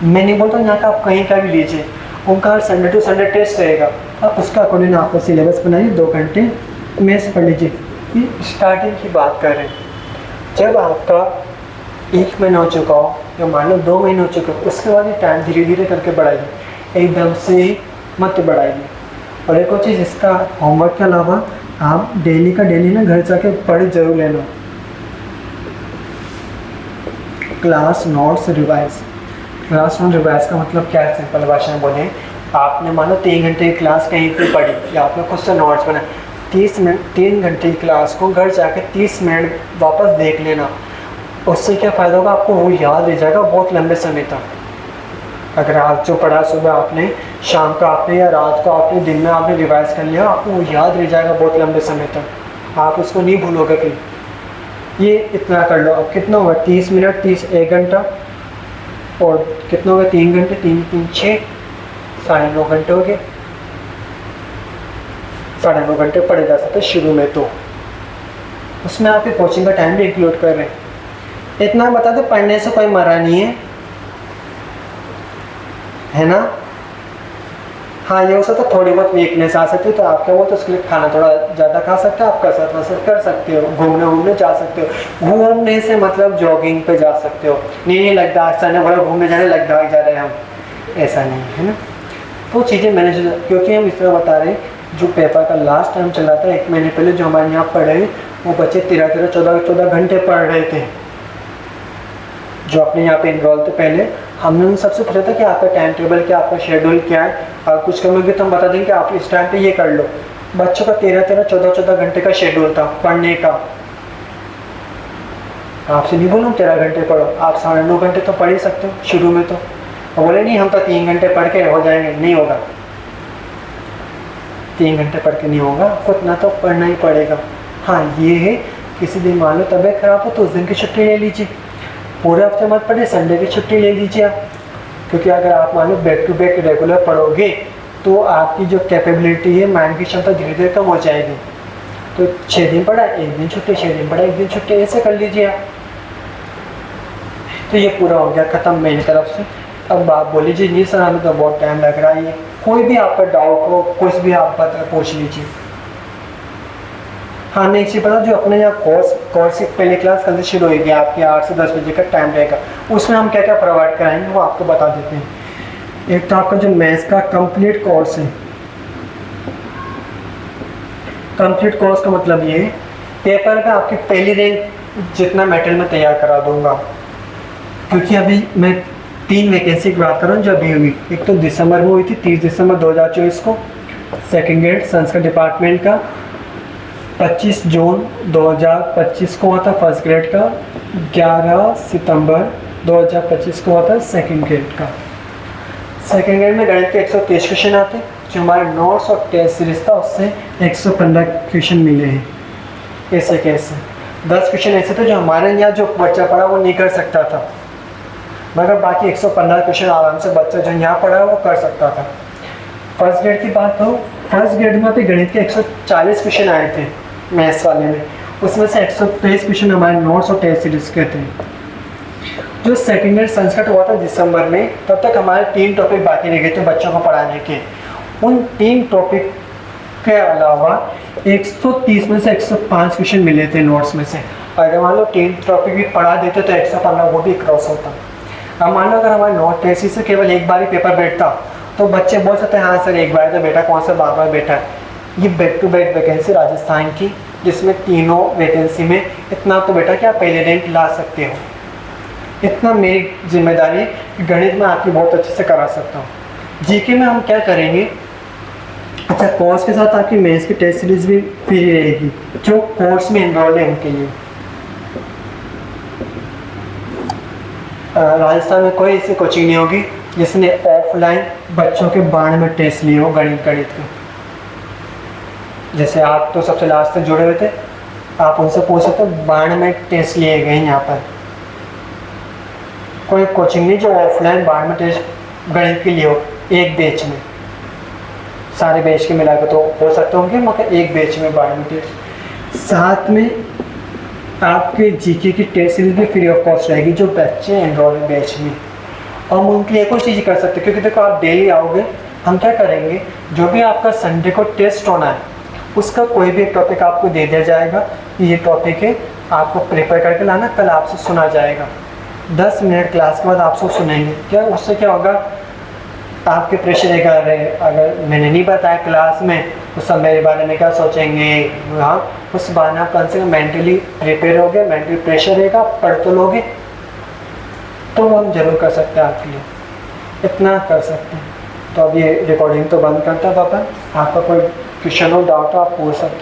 मैं नहीं बोलता यहाँ का आप कहीं का भी लीजिए, उनका संडे टू संडे टेस्ट रहेगा, आप उसका अकॉर्डिंग आपका सिलेबस बनाइए। 2 घंटे मैथ्स पढ़ लीजिए। ये स्टार्टिंग की बात कर रहे हैं। जब आपका 1 महीना हो चुका हो या मान लो 2 महीने हो चुके हो, उसके बाद ये टाइम धीरे धीरे करके बढ़ाइए, एकदम से मत बढ़ाइए। और एक और चीज़, इसका होमवर्क के अलावा आप डेली का डेली ना घर जाके पढ़ जरूर लेना। Class notes revise. Class note revise का मतलब क्या है, सिंपल भाषा में बोले, आपने मानो 3 घंटे की क्लास कहीं पे पढ़ी या आपने खुद से नोट्स बनाए, 3 घंटे की क्लास को घर जाके 30 मिनट वापस देख लेना। उससे क्या फ़ायदा होगा, आपको वो याद रह जाएगा बहुत लंबे समय तक। अगर आज जो पढ़ा सुबह आपने, शाम का आपने या रात को आपने, दिन में आपने रिवाइज कर लिया, आपको वो याद रह जाएगा बहुत लंबे समय तक, आप उसको नहीं भूलोगे फिर। ये इतना कर लो। अब कितना होगा, 30 मिनट, 1 घंटा, और कितना होगा 3 घंटे, 3 6 9.5 घंटे हो गए। 9.5 घंटे पढ़े जा सकते शुरू में, तो उसमें आपके कोचिंग का टाइम भी इंक्लूड कर रहे हैं। इतना बता दो, पढ़ने से कोई मरा नहीं है ना। हाँ ये हो सकता है थोड़ी बहुत वीकनेस आ सकती है, तो आपके वो तो उसके लिए खाना थोड़ा ज़्यादा खा सकते हो, आप कसरत वसरत कर सकते हो, घूमने जा सकते हो। घूमने से मतलब जॉगिंग पे जा सकते हो। नहीं लद्दाख जाने बोला घूमने जाने लद्दाख जा रहे हैं हम, ऐसा नहीं है ना। वो चीज़ें मैंने क्योंकि हम इस तरह बता रहे हैं, जो पेपर का लास्ट टाइम चला था 1 महीने पहले, जो हमारे यहाँ पढ़े वो बच्चे 13 14 घंटे पढ़ रहे थे। जो अपने यहाँ पे इनरोल थे पहले, हमने उन सबसे पूछा था कि आपका टाइम टेबल क्या, आपका शेड्यूल क्या है, और कुछ करोगे तो हम बता देंगे कि आप इस टाइम पे ये कर लो। बच्चों का 13 14 घंटे का शेड्यूल था पढ़ने का। आपसे नहीं बोलूँ 13 घंटे पढ़ो, आप 9.5 घंटे तो पढ़ ही सकते हो शुरू में। तो बोले नहीं हम तो 3 घंटे पढ़ के हो जाएंगे, नहीं होगा। 3 घंटे पढ़ के नहीं होगा, आपको इतना तो पढ़ना ही पड़ेगा। हाँ ये है, किसी दिन मान लो तबीयत खराब हो तो उस दिन की छुट्टी ले लीजिए, पूरे हफ्ते मत पढ़िए, संडे की छुट्टी ले लीजिए आप। क्योंकि अगर आप मान लो बैक टू बैक रेगुलर पढ़ोगे तो आपकी जो कैपेबिलिटी है, माइंड की क्षमता धीरे धीरे कम हो जाएगी। तो 6 दिन पढ़ा 1 दिन छुट्टी, 6 दिन पढ़ा 1 दिन छुट्टी, ऐसे कर लीजिए आप। तो ये पूरा हो गया ख़त्म मेरी तरफ से। अब आप बोल लीजिए नहीं सर हमें तो बहुत टाइम लग रहा है, ये कोई भी आपका डाउट हो कुछ भी आप पूछ लीजिए। हाँ नहीं चाहिए पता, जो अपने यहाँ कोर्स की पहली क्लास कल से शुरू होगी आपकी 8 से 10 बजे का टाइम रहेगा, उसमें हम क्या क्या प्रोवाइड कराएंगे वो आपको बता देते हैं। एक तो आपका जो मैथ्स का कंप्लीट कोर्स है, कंप्लीट कोर्स का मतलब ये है पेपर पे आपकी पहली रैंक जितना मेटल में तैयार करा दूंगा, क्योंकि अभी मैं 3 वैकेंसी की बात कर रहा हूँ जो अभी हुई। एक तो दिसंबर में हुई थी 30 दिसंबर 2024 को सेकेंड ग्रेड संस्कृत डिपार्टमेंट का, 25 जून 2025 को हुआ था फर्स्ट ग्रेड का, 11 सितंबर 2025 को हुआ था सेकेंड ग्रेड का। सेकेंड ग्रेड में गणित के 123 क्वेश्चन आते, जो हमारे नोट्स और टेस्ट सीरीज था उससे 115 क्वेश्चन मिले हैं। ऐसे कैसे 10 क्वेश्चन ऐसे थे जो हमारे यहाँ जो बच्चा पढ़ा वो नहीं कर सकता था, मगर बाकी 115 क्वेश्चन आराम से बच्चा जो यहाँ पढ़ा वो कर सकता था। फर्स्ट ग्रेड की बात हो, फर्स्ट ग्रेड में भी गणित के 140 क्वेश्चन आए थे मैथ्स वाले में, उसमें से 123 क्वेश्चन हमारे नोट्स और टेस्ट सीरीज के थे। जो सेकेंड ग्रेड संस्कृत हुआ था दिसंबर में, तब तक हमारे 3 टॉपिक बाकी रह गए थे बच्चों को पढ़ाने के। उन 3 टॉपिक के अलावा 130 में से 105 क्वेश्चन मिले थे नोट्स में से। अगर मान लो 3 टॉपिक भी पढ़ा देते तो 115 वो भी क्रॉस होता। अब मान लो अगर हमारे नोट टेस्ट से केवल एक बार ही पेपर बैठता तो बच्चे बोल सकते हैं हाँ सर एक बार तो बेटा, कौन सा बार बार बैठा है। ये back to back vacancy Rajasthan की, जिसमें तीनों वैकेंसी में इतना तो बेटा कि आप पहले रैंक ला सकते हो। इतना मेरी जिम्मेदारी है, गणित में आपकी बहुत अच्छे से करा सकता हूँ। जीके में हम क्या करेंगे, अच्छा कोर्स के साथ आपकी मेंस की टेस्ट सीरीज भी फ्री रहेगी जो कोर्स में एनरोल है उनके लिए। राजस्थान में कोई ऐसी कोचिंग नहीं होगी जिसने ऑफलाइन बच्चों के 92 में टेस्ट लिए हो गणित के। जैसे आप तो सबसे लास्ट तक जुड़े हुए थे, आप उनसे पूछ सकते हो 92 में टेस्ट लिए गए यहाँ पर। कोई कोचिंग नहीं जो ऑफलाइन 92 में टेस्ट गणित के लिए हो एक बैच में, सारे बैच के मिलाकर तो हो सकते होंगे मगर एक बैच में 92 टेस्ट। साथ में आपके जीके की टेस्ट सीरीज भी फ्री ऑफ कॉस्ट रहेगी जो बच्चे एनरोल हैं बैच में। और हम उनके लिए एक और चीज़ कर सकते हैं, क्योंकि देखो आप डेली आओगे, हम क्या करेंगे जो भी आपका संडे को टेस्ट होना है उसका कोई भी एक टॉपिक आपको दे दिया जाएगा, ये टॉपिक है आपको प्रिपेयर करके लाना, कल आपसे सुना जाएगा। 10 मिनट क्लास के बाद आपसे सुनेंगे। क्या उससे क्या होगा, आपके प्रेशर रहेगा, अगर मैंने नहीं बताया क्लास में तो सब मेरे बारे में क्या सोचेंगे। हाँ उस बहाने आप कम से कम मेंटली प्रिपेयर हो गए, मेंटली प्रेशर रहेगा, पढ़ तो लोगे, तो हम जरूर कर सकते हैं आपके लिए, इतना कर सकते हैं। तो अब ये रिकॉर्डिंग तो बंद करता है पापा, आपका कोई क्वेश्चन हो डाउट हो आप पूछ सकते हैं।